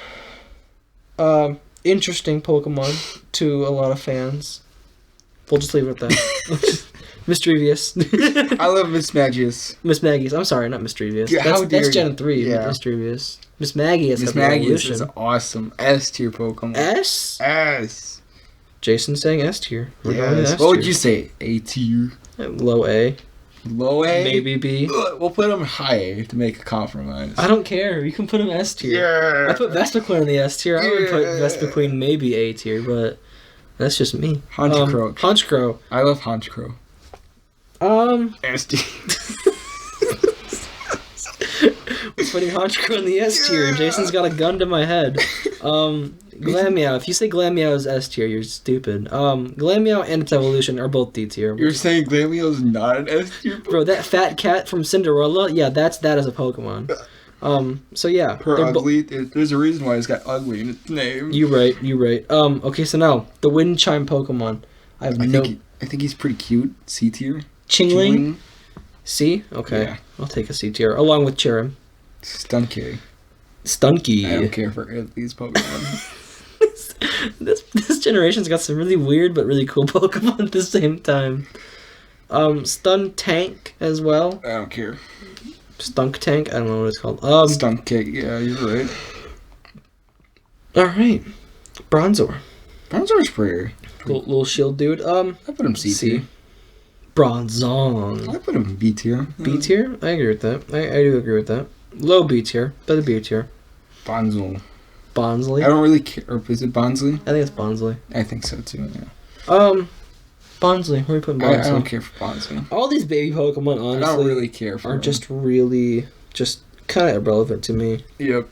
interesting Pokemon to a lot of fans. We'll just leave it at that. Mischievous. I love Mismagius. Mismagius. I'm sorry, not Mischievous. Yeah, that's Gen 3, yeah. Mischievous. Mismagius. Mismagius is awesome. S tier Pokemon. S? S. Jason's saying S tier. Yes. What would you say? A tier? Low A. Low A? Maybe B. We'll put him high A to make a compromise. I don't care. You can put him S tier. Yeah. I put Vespiquen in the S tier. I would put Vespiquen maybe A tier, but that's just me. Honchcrow. Honchcrow. I love Honchcrow. S tier. We're putting Honchcrow in the S tier. Jason's got a gun to my head. Glammeow. If you say Glammeow is S tier, you're stupid. Glammeow and its evolution are both D tier. You're saying Glammeow is not an S tier? Bro, that fat cat from Cinderella, yeah, that's that as a Pokemon. So yeah. Ugly. There's a reason why it's got ugly in its name. You right. Okay, so now, the Wind Chime Pokemon. I think he's pretty cute. C tier. Chingling? C? Okay. Yeah. I'll take a C tier, along with Cherim. Stunky. Stunky. I don't care for these Pokemon. This generation's got some really weird but really cool Pokemon at the same time. Stun Tank as well. I don't care. Stunk Tank? I don't know what it's called. Stunk Cake, yeah, you're right. Alright. Bronzor. Bronzor's pretty. Little shield dude. I put him C tier. Bronzong. I put him B tier. B tier? I agree with that. I do agree with that. Low B tier, but a B tier. Bonzel. Bonsley? I don't really care. Or is it Bonsley? I think it's Bonsley. I think so too, yeah. Bonsley. Where are you putting Bonsley? I don't care for Bonsley. All these baby Pokemon, honestly, I don't really care for are them. just really, just kind of irrelevant to me. Yep.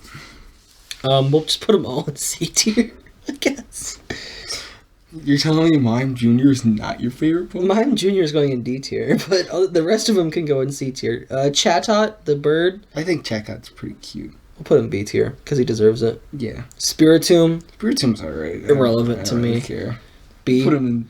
We'll just put them all in C tier, I guess. You're telling me Mime Jr. is not your favorite Pokemon? Mime Jr. is going in D tier, but the rest of them can go in C tier. Chatot, the bird. I think Chacot's pretty cute. We'll put him B tier, because he deserves it. Yeah. Spiritomb. Spiritom's alright. Irrelevant to me. I don't care. B. Put him in...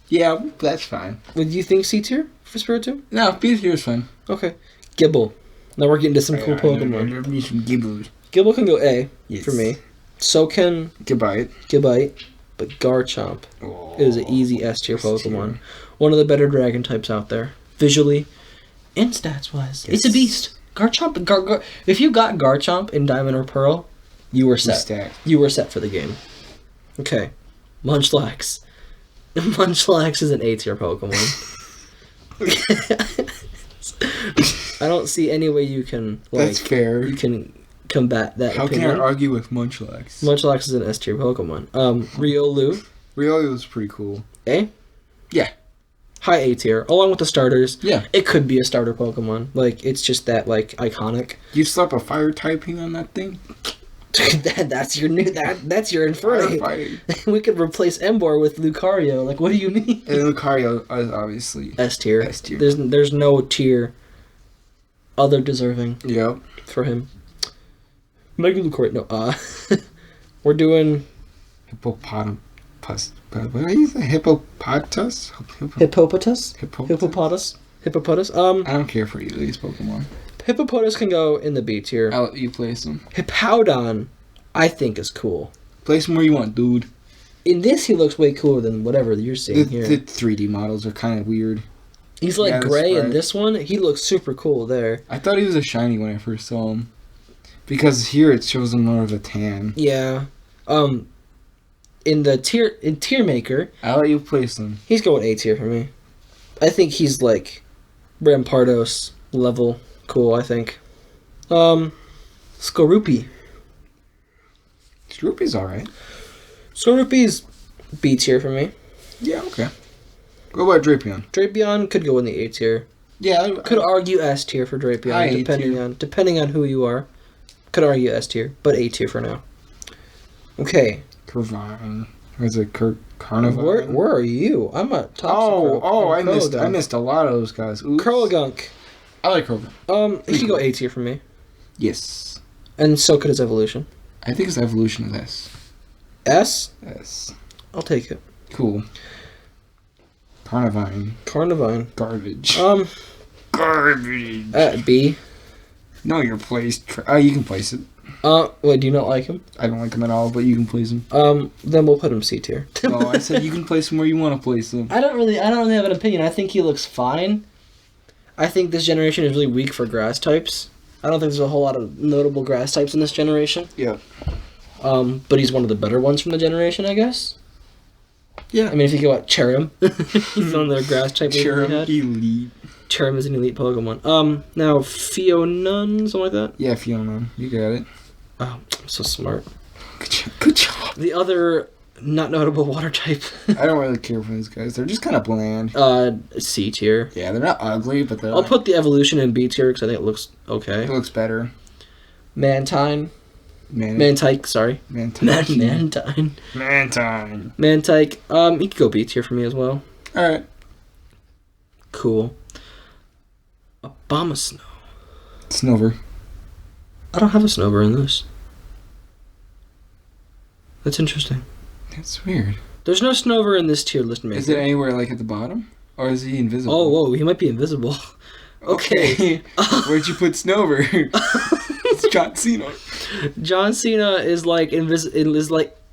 Yeah, that's fine. Would you think C tier for Spiritomb? No, B tier is fine. Okay. Gibble. Now we're getting to some cool Pokemon. I need some Gibbles. Gibble can go A Yes. for me. So can Goodbye. Gibite, but Garchomp is an easy S tier Pokemon. One of the better dragon types out there, visually and stats wise. Yes. It's a beast. Garchomp. If you got Garchomp in Diamond or Pearl, you were set. You were set for the game. Okay, Munchlax. Munchlax is an A tier Pokemon. I don't see any way you can. That's fair. You can combat that. How opinion. can I argue with Munchlax? Munchlax is an S tier Pokemon. Riolu. Riolu is pretty cool. A? Yeah. High A tier, along with the starters. Yeah. It could be a starter Pokemon. Like, it's just that, like, iconic. You slap a fire typing on that thing? That's your Infernape. We could replace Emboar with Lucario. Like, what do you mean? And Lucario is obviously S tier. S tier. There's no tier other deserving. Yep. For him. Mega Lucario. No. We're doing Hippopotamus. What do you say? Hippopotamus? Hippopotamus. Hippopotamus. I don't care for either of these Pokemon. Hippopotamus can go in the B tier. I'll let you place them. Hippowdon, I think, is cool. Place them where you want, dude. In this, he looks way cooler than whatever you're seeing here. The 3D models are kind of weird. He's like gray in this one. He looks super cool there. I thought he was a shiny when I first saw him. Because here it shows him more of a tan. Yeah. In Tier Maker, I'll let you place them. he's going A tier for me. I think he's like Rampardos level cool, I think. Skorupi. Skorupi's alright. Skorupi's B tier for me. Yeah, okay. What about Drapion? Drapion could go in the A tier. Yeah, Could argue S tier for Drapion, depending on who you are. Could argue S tier, but A tier for now. Okay. Curvine. Or is it Carnivine? Where are you? I'm at top. I missed a lot of those guys. Oops. Curlgunk. I like Curvine. He could go A tier for me. Yes. And so could his evolution. I think his evolution is S. S? S. I'll take it. Cool. Carnivine. Garbage. Garbage. B. No, you're placed. You can place it. Wait, do you not like him? I don't like him at all, but you can place him. Then we'll put him C tier. No, I said you can place him where you want to place him. I don't really have an opinion. I think he looks fine. I think this generation is really weak for grass types. I don't think there's a whole lot of notable grass types in this generation. Yeah. But he's one of the better ones from the generation, I guess. Yeah. I mean, if you go at Cherim, he's on their grass type. Cherim Elite. term is an elite Pokemon. Now Fionun, something like that. Yeah, Fiona, you got it. Oh, I'm so smart. Good job. The other not notable water type. I don't really care for these guys. They're just kind of bland. C tier. Yeah, they're not ugly, but they're. I'll put the evolution in B tier because I think it looks okay. It looks better. Mantine. Mantike, sorry. Mantine. Mantike. He could go B tier for me as well. Alright. Cool. Abomasnow. Snover. I don't have a Snover in this. That's interesting. That's weird. There's no Snover in this tier list. Is it anywhere like at the bottom? Or is he invisible? Oh, whoa, he might be invisible. Okay. Where'd you put Snover? It's John Cena. John Cena is like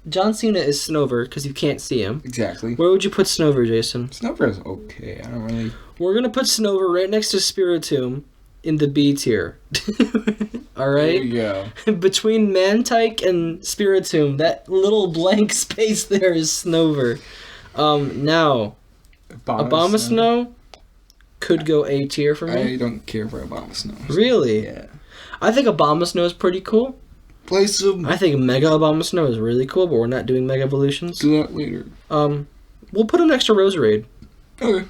John Cena is Snover because you can't see him. Exactly. Where would you put Snover, Jason? Snover is okay. I don't really. We're gonna put Snover right next to Spiritomb in the B tier. All right. There you go. Between Mantike and Spiritomb, that little blank space there is Snover. Now, Abomasnow could go A tier for me. I don't care for Abomasnow. Really? Yeah. I think Abomasnow is pretty cool. Place them. I think Mega Abomasnow is really cool, but we're not doing Mega Evolutions. Do that later. We'll put him next to Roserade. Okay.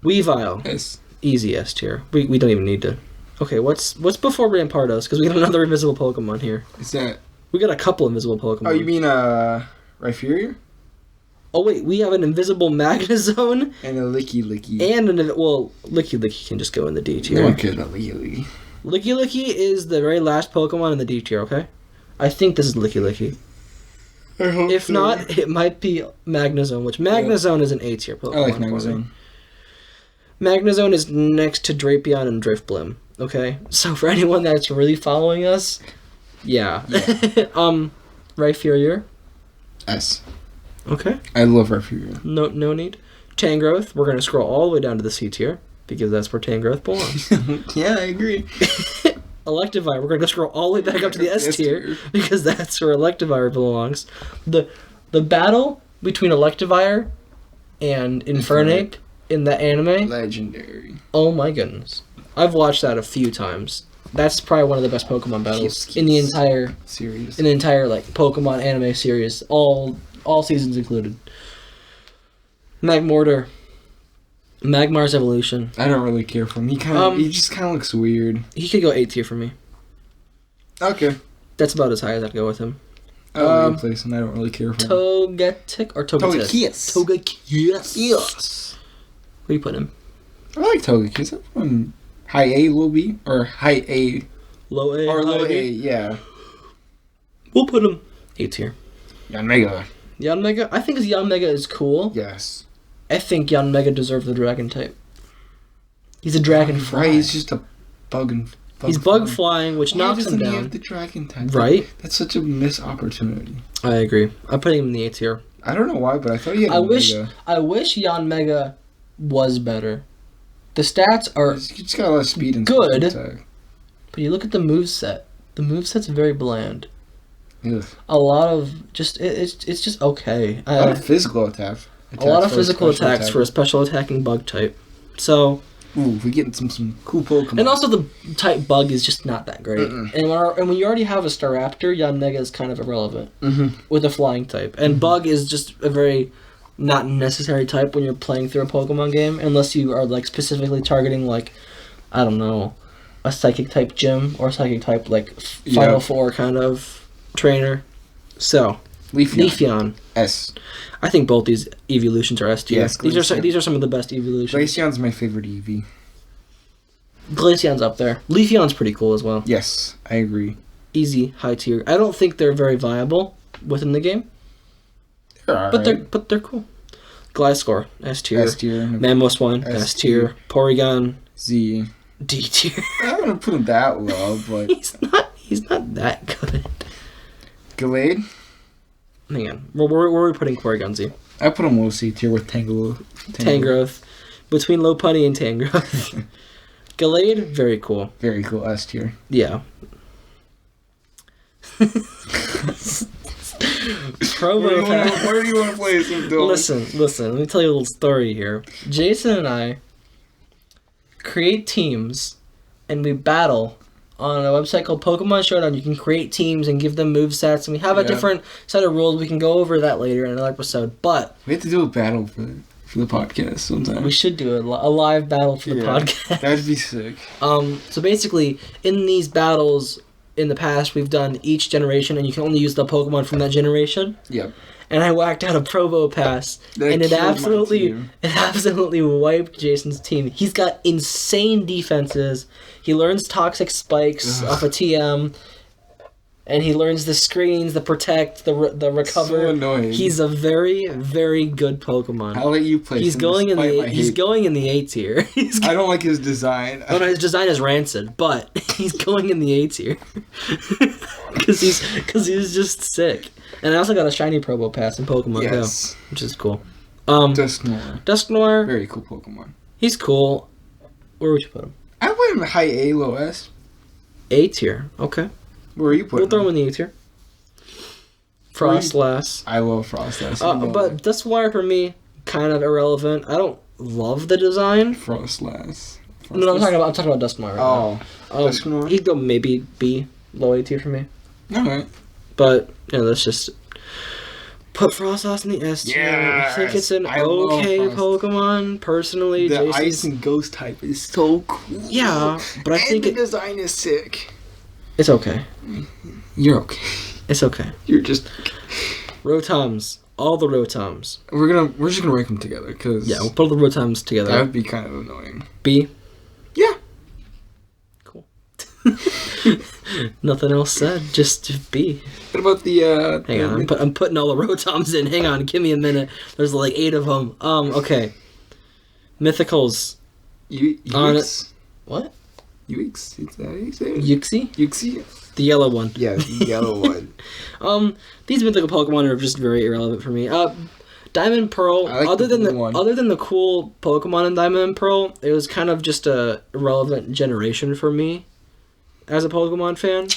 Weavile. Yes. Easy S tier. We don't even need to. Okay, what's before Rampardos? Because we got another invisible Pokemon here. Is that? We got a couple invisible Pokemon. Oh, you mean Rhyperior? Oh wait, we have an invisible Magnezone And a Licky. and Licky can just go in the D tier. No one cares about Licky. Licky is the very last Pokemon in the D tier. Okay, I think this is Licky. I hope If not, it might be Magnezone, which Magnezone is an A tier Pokemon. I like Magnezone. Magnezone is next to Drapion and Drifblim. Okay, so for anyone that's really following us, yeah. Rhyperior. S. Okay. I love Rhyperior. No need. Tangrowth. We're gonna scroll all the way down to the C tier because that's where Tangrowth belongs. Yeah, I agree. Electivire. We're gonna scroll all the way back up to the S tier because that's where Electivire belongs. The battle between Electivire and Infernape in the anime. Legendary. Oh my goodness. I've watched that a few times. That's probably one of the best Pokemon battles in the entire series. In the entire like Pokemon anime series, all seasons included. Magmortar. Magmar's evolution. I don't really care for him. He just kind of looks weird. He could go A tier for me. Okay. That's about as high as I'd go with him. I'll leave place, and I don't really care for him. Togetic or Togekiss? Togekiss. Where do you put him? I like Togekiss. I'm from high A, low B, or high A, low A, or low B? A. Yeah. We'll put him A tier. Yanmega. I think his Yanmega is cool. Yes. I think Yanmega deserves the dragon type. He's a dragonfly. Right, he's just a bug He's bug flying, which knocks him down. He have the dragon type? Right? That's such a missed opportunity. I agree. I'm putting him in the A tier. I don't know why, but I thought he had I wish Yanmega was better. The stats are He's just got a lot of speed and good, attack. But you look at the moveset. The moveset's very bland. Ugh. A lot of just it's just okay. A lot of physical attacks. A lot of physical attacks for a special attacking bug type. So. Ooh, we're getting some cool Pokemon. And also the type bug is just not that great. And when you already have a Staraptor, Yanmega is kind of irrelevant with a flying type. And bug is just a very not necessary type when you're playing through a Pokemon game, unless you are like specifically targeting like, I don't know, a psychic type gym or psychic type like Final Four kind of trainer. So Leafeon. S. I think both these evolutions are S tier. Yes, these are some of the best evolutions. Glaceon's my favorite Eevee. Glaceon's up there. Leafeon's pretty cool as well. Yes, I agree. Easy, high tier. I don't think they're very viable within the game. But they're cool. Gliscor, S tier. S tier. Mamoswine, S tier. Porygon, Z. D tier. I wouldn't put him that low, but he's not that good. Gallade? Hang on. Where are we putting Porygon Z? I put him low C tier with Tangrowth. Between Lopunny and Tangrowth. Gallade, very cool. Very cool, S tier. Yeah. Promo where do you want to play some dogs? Listen. Let me tell you a little story here. Jason and I create teams, and we battle on a website called Pokemon Showdown. You can create teams and give them movesets, and we have a different set of rules. We can go over that later in another episode. But we have to do a battle for the podcast sometime. We should do a live battle for the podcast. That'd be sick. So basically, in these battles in the past, we've done each generation, and you can only use the Pokemon from that generation. Yep. And I whacked out a Provo Pass, and it absolutely wiped Jason's team. He's got insane defenses. He learns Toxic Spikes off a TM, and he learns the screens, the protect, the recover. So annoying. He's a very, very good Pokemon. I'll let you play. He's going in the A tier. I don't like his design. Oh no, his design is rancid, but he's going in the A tier because he's just sick. And I also got a shiny Probo Pass in Pokemon Go, which is cool. Dusknoir. Very cool Pokemon. He's cool. Where would you put him? I put him high A, low S. A tier. Okay. Where are you putting him? We'll throw him in the A tier. Frostlass. I love Frostlass. But Dusknoir for me, kind of irrelevant. I don't love the design. Frostlass. No, I'm talking about Dusknoir right now. Dusknoir? He'd go maybe B, low A tier for me. Alright. But, let's just put Frostlass in the S tier. I think it's an okay Pokemon, personally. The Ice and Ghost type is so cool. Yeah, but I think the design is sick. It's okay. You're okay. It's okay. You're just... Rotoms. All the Rotoms. We're just gonna rank them together, because... Yeah, we'll put all the Rotoms together. That would be kind of annoying. B? Yeah. Cool. Nothing else said. Just B. What about the, Hang on, I'm putting all the Rotoms in. Hang on, give me a minute. There's like 8 of them. Okay. Mythicals. Uix? What? Uix? Is that how you say it? Uxie? Uxie? The yellow one. Yeah, the yellow one. These mythical Pokemon are just very irrelevant for me. Diamond Pearl, like other than the cool Pokemon in Diamond and Pearl, it was kind of just a irrelevant generation for me as a Pokemon fan.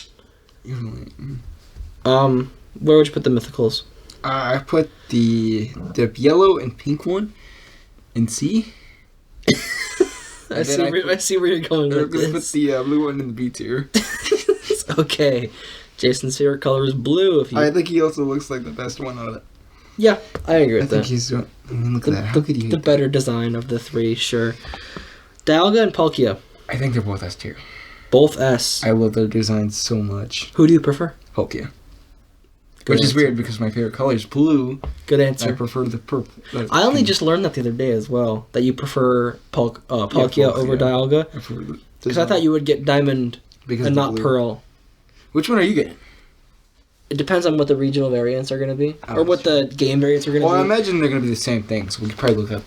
Where would you put the mythicals? I put the yellow and pink one in C. I see where you're going with this. Put the blue one in the B tier. Okay. Jason's favorite color is blue. I think he also looks like the best one out of it. Yeah, I agree with that. I think he's doing... look at that. How could you... The better design of the 3, sure. Dialga and Palkia. I think they're both S tier. Both S. I love their designs so much. Who do you prefer? Palkia. Which is weird because my favorite color is blue. Good answer. I prefer the purple. I only just learned that the other day as well, that you prefer Palkia over Dialga. Because I thought you would get Diamond and not Pearl. Which one are you getting? It depends on what the regional variants are going to be. Or what the game variants are going to be. Well, I imagine they're going to be the same thing, so we could probably look up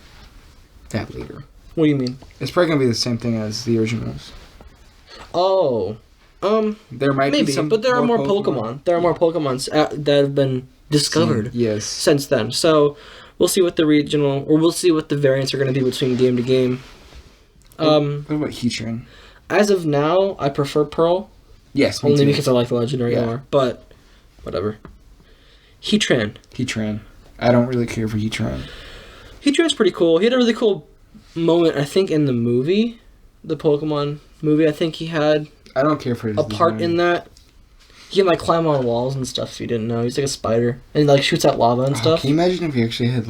that later. What do you mean? It's probably going to be the same thing as the originals. Oh. There might be some, but there are more Pokemon. There are more Pokemon that have been discovered since then. So we'll see what the regional, or we'll see what the variants are going to be between game to game. What about Heatran? As of now, I prefer Pearl. Yes, only because I like the Legendary more. But whatever. Heatran. I don't really care for Heatran. Heatran's pretty cool. He had a really cool moment, I think, in the movie, the Pokemon movie. I think he had. I don't care for his part in that. He can climb on walls and stuff. If you didn't know, he's like a spider and he shoots out lava and stuff. Can you imagine if he actually had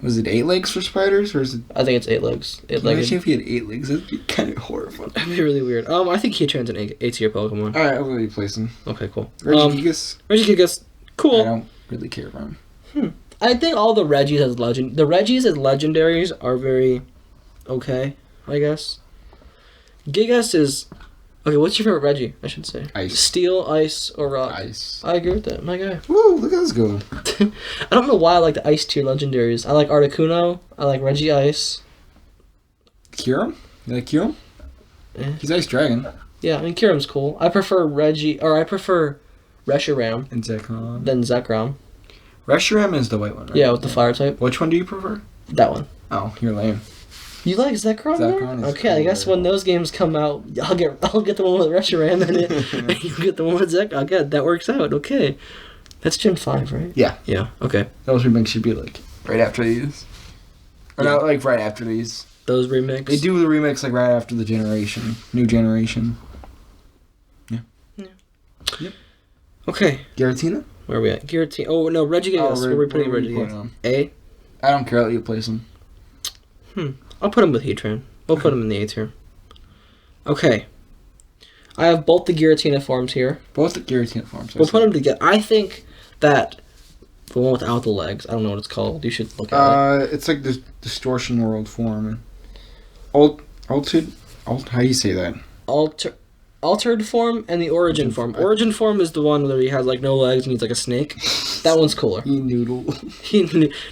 was it 8 legs for spiders, or is it? I think it's 8 legs. Imagine if he had 8 legs. That'd be kind of horrifying. That'd be really weird. I think Heatran's an A tier Pokemon. All right, I'll really place him. Okay, cool. Regigigas, cool. I don't really care for him. I think all the Regis as legendaries are very okay, I guess. Gigas is okay. What's your favorite Regi? I should say Ice. Steel, Ice, or Rock. Ice. I agree with that. My guy. Woo! Look at us go. I don't know why I like the Ice tier legendaries. I like Articuno. I like Regice. Kyurem? You like Kyurem? He's Ice Dragon. Yeah, I mean Kyurem's cool. I prefer I prefer Reshiram and Zekrom. Than Zekrom. Reshiram is the white one, right? Yeah, with the fire type. Which one do you prefer? That one. Oh, you're lame. You like Zekrom? Zekrom is okay, cool, I guess when those games come out, I'll get the one with Reshiram in it, and you get the one with Zekrom. Okay, that works out. Okay, that's Gen 5, right? Yeah. Yeah. Okay. Those remakes should be right after these, or not right after these. Those remakes. They do the remakes like right after the new generation. Yeah. Yep. Okay. Giratina? Where are we at? Giratina. Oh no, Regigigas. Where are we putting Regigigas? A. I don't care. I'll let you place him. I'll put him with Heatran. We'll put him in the A tier. Okay. I have both the Giratina forms here. Both the Giratina forms. We'll put them together. I think that the one without the legs, I don't know what it's called. You should look at it. It's like the Distortion World form. Altered? How do you say that? Altered form and the Origin form. Origin form is the one where he has like no legs and he's like a snake. That one's cooler. Noodle.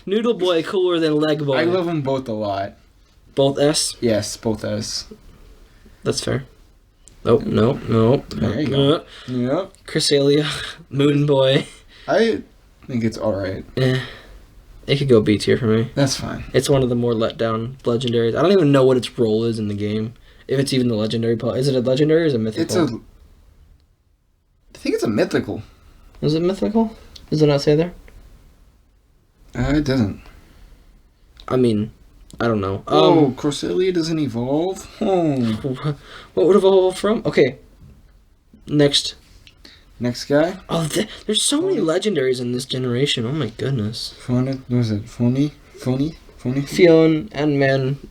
Noodle Boy cooler than Leg Boy. I love them both a lot. Both S? Yes, both S. That's fair. Nope, nope. There you go. Yeah. Cresselia, Moon Boy. I think it's alright. It could go B tier for me. That's fine. It's one of the more let down legendaries. I don't even know what its role is in the game. If it's even the legendary part. Is it a legendary or is it mythical? I think it's a mythical. Is it mythical? Does it not say there? It doesn't. I mean, I don't know. Cresselia doesn't evolve? What would evolve from? Okay. Next guy? Oh, there's so many legendaries in this generation. Oh my goodness. What was it? Phony? Fion and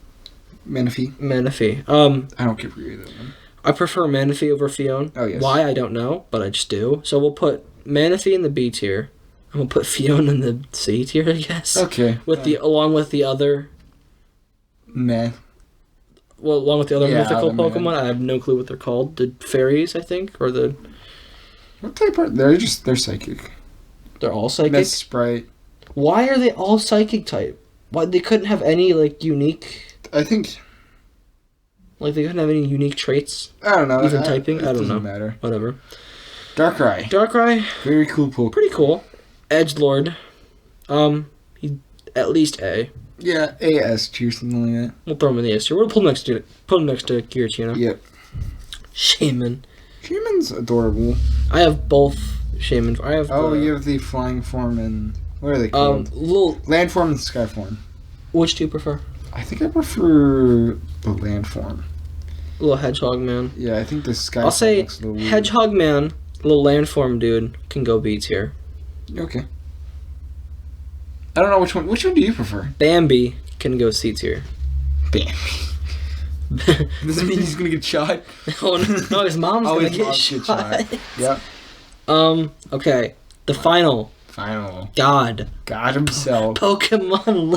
Manaphy. I don't care for either one. I prefer Manaphy over Fion. Oh, yes. Why, I don't know, but I just do. So we'll put Manaphy in the B tier. And we'll put Fion in the C tier, I guess. Okay. Along with the other... Meh. Well, along with the other mythical Pokemon. Meh. I have no clue what they're called. The fairies, I think? Or the... What type are... They're psychic. They're all psychic? Mess Sprite. Why are they all psychic type? Why they couldn't have any, like, unique... I think... Like, they couldn't have any unique traits? I don't know. Even typing? I don't know. Doesn't matter. Whatever. Darkrai. Very cool Pokemon. Pretty cool. Edgelord. He at least A. Yeah, A/S tier, something like that. We'll throw him in the S tier. We'll put him next to Giratina. Yep. Shaman. Shaman's adorable. I have both Shaman. You have the flying form and... What are they called? Land form and sky form. Which do you prefer? I think I prefer the land form. Little Hedgehog Man. Yeah, I think the sky I'll form say looks a little weird. Hedgehog Man, little land form dude, can go B tier. Okay. I don't know which one. Which one do you prefer? Bambi can go C tier. Bambi. Does it mean he's gonna get shot? No, his mom's gonna get shot. Yep. Okay. The final. God himself. Pokemon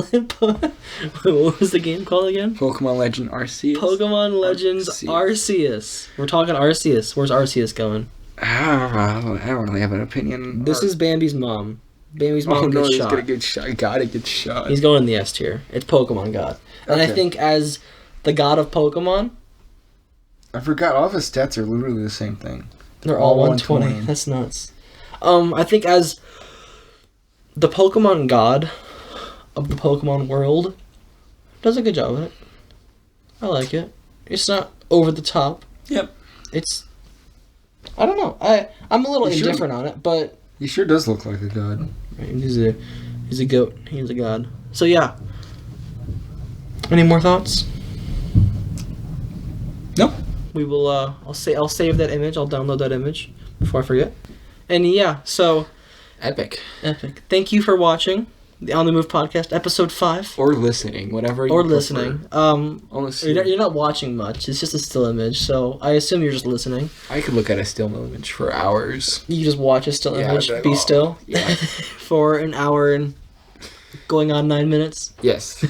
what was the game called again? Pokemon Legend Arceus. Pokemon Legends Arceus. We're talking Arceus. Where's Arceus going? I don't really have an opinion. This is Bambi's mom. Bambi's mom gets shot. He's gonna get shot. Gotta get shot. He's going in the S tier. It's Pokemon God. And I think as the god of Pokemon... I forgot all of his stats are literally the same thing. They're all 120. That's nuts. I think as the Pokemon God of the Pokemon world does a good job of it. I like it. It's not over the top. Yep. It's... I don't know. I'm a little indifferent on it, but... He sure does look like a god. He's a goat. He's a god. So yeah. Any more thoughts? Nope. We will. I'll save that image. I'll download that image before I forget. And yeah. So. Epic. Thank you for watching the On the Move podcast, episode 5. Or listening, whatever. Or listening. You're not watching much. It's just a still image. So I assume you're just listening. I could look at a still image for hours. You just watch a still image, be still, for an hour and going on 9 minutes. Yes.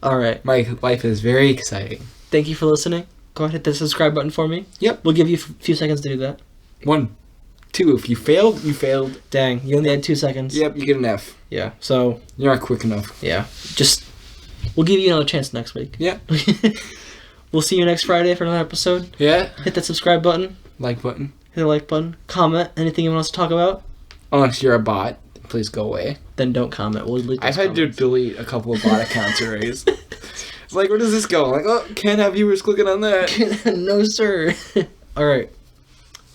All right. My life is very exciting. Thank you for listening. Go ahead, hit the subscribe button for me. Yep. We'll give you a few seconds to do that. 1, 2. If you failed, you failed. Dang, you only had 2 seconds. Yep, you get an F. Yeah, so... You're not quick enough. Yeah, we'll give you another chance next week. Yeah. We'll see you next Friday for another episode. Yeah. Hit that subscribe button. Like button. Hit the like button. Comment anything you want us to talk about. Unless you're a bot, please go away. Then don't comment. We'll delete those I've had to delete a couple of bot accounts already. It's like, where does this go? I'm like, can't have viewers clicking on that. No, sir. All right.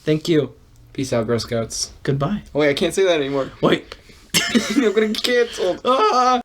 Thank you. Peace out, Girl Scouts. Goodbye. Oh, wait, I can't say that anymore. Wait. I'm gonna get canceled. Ah!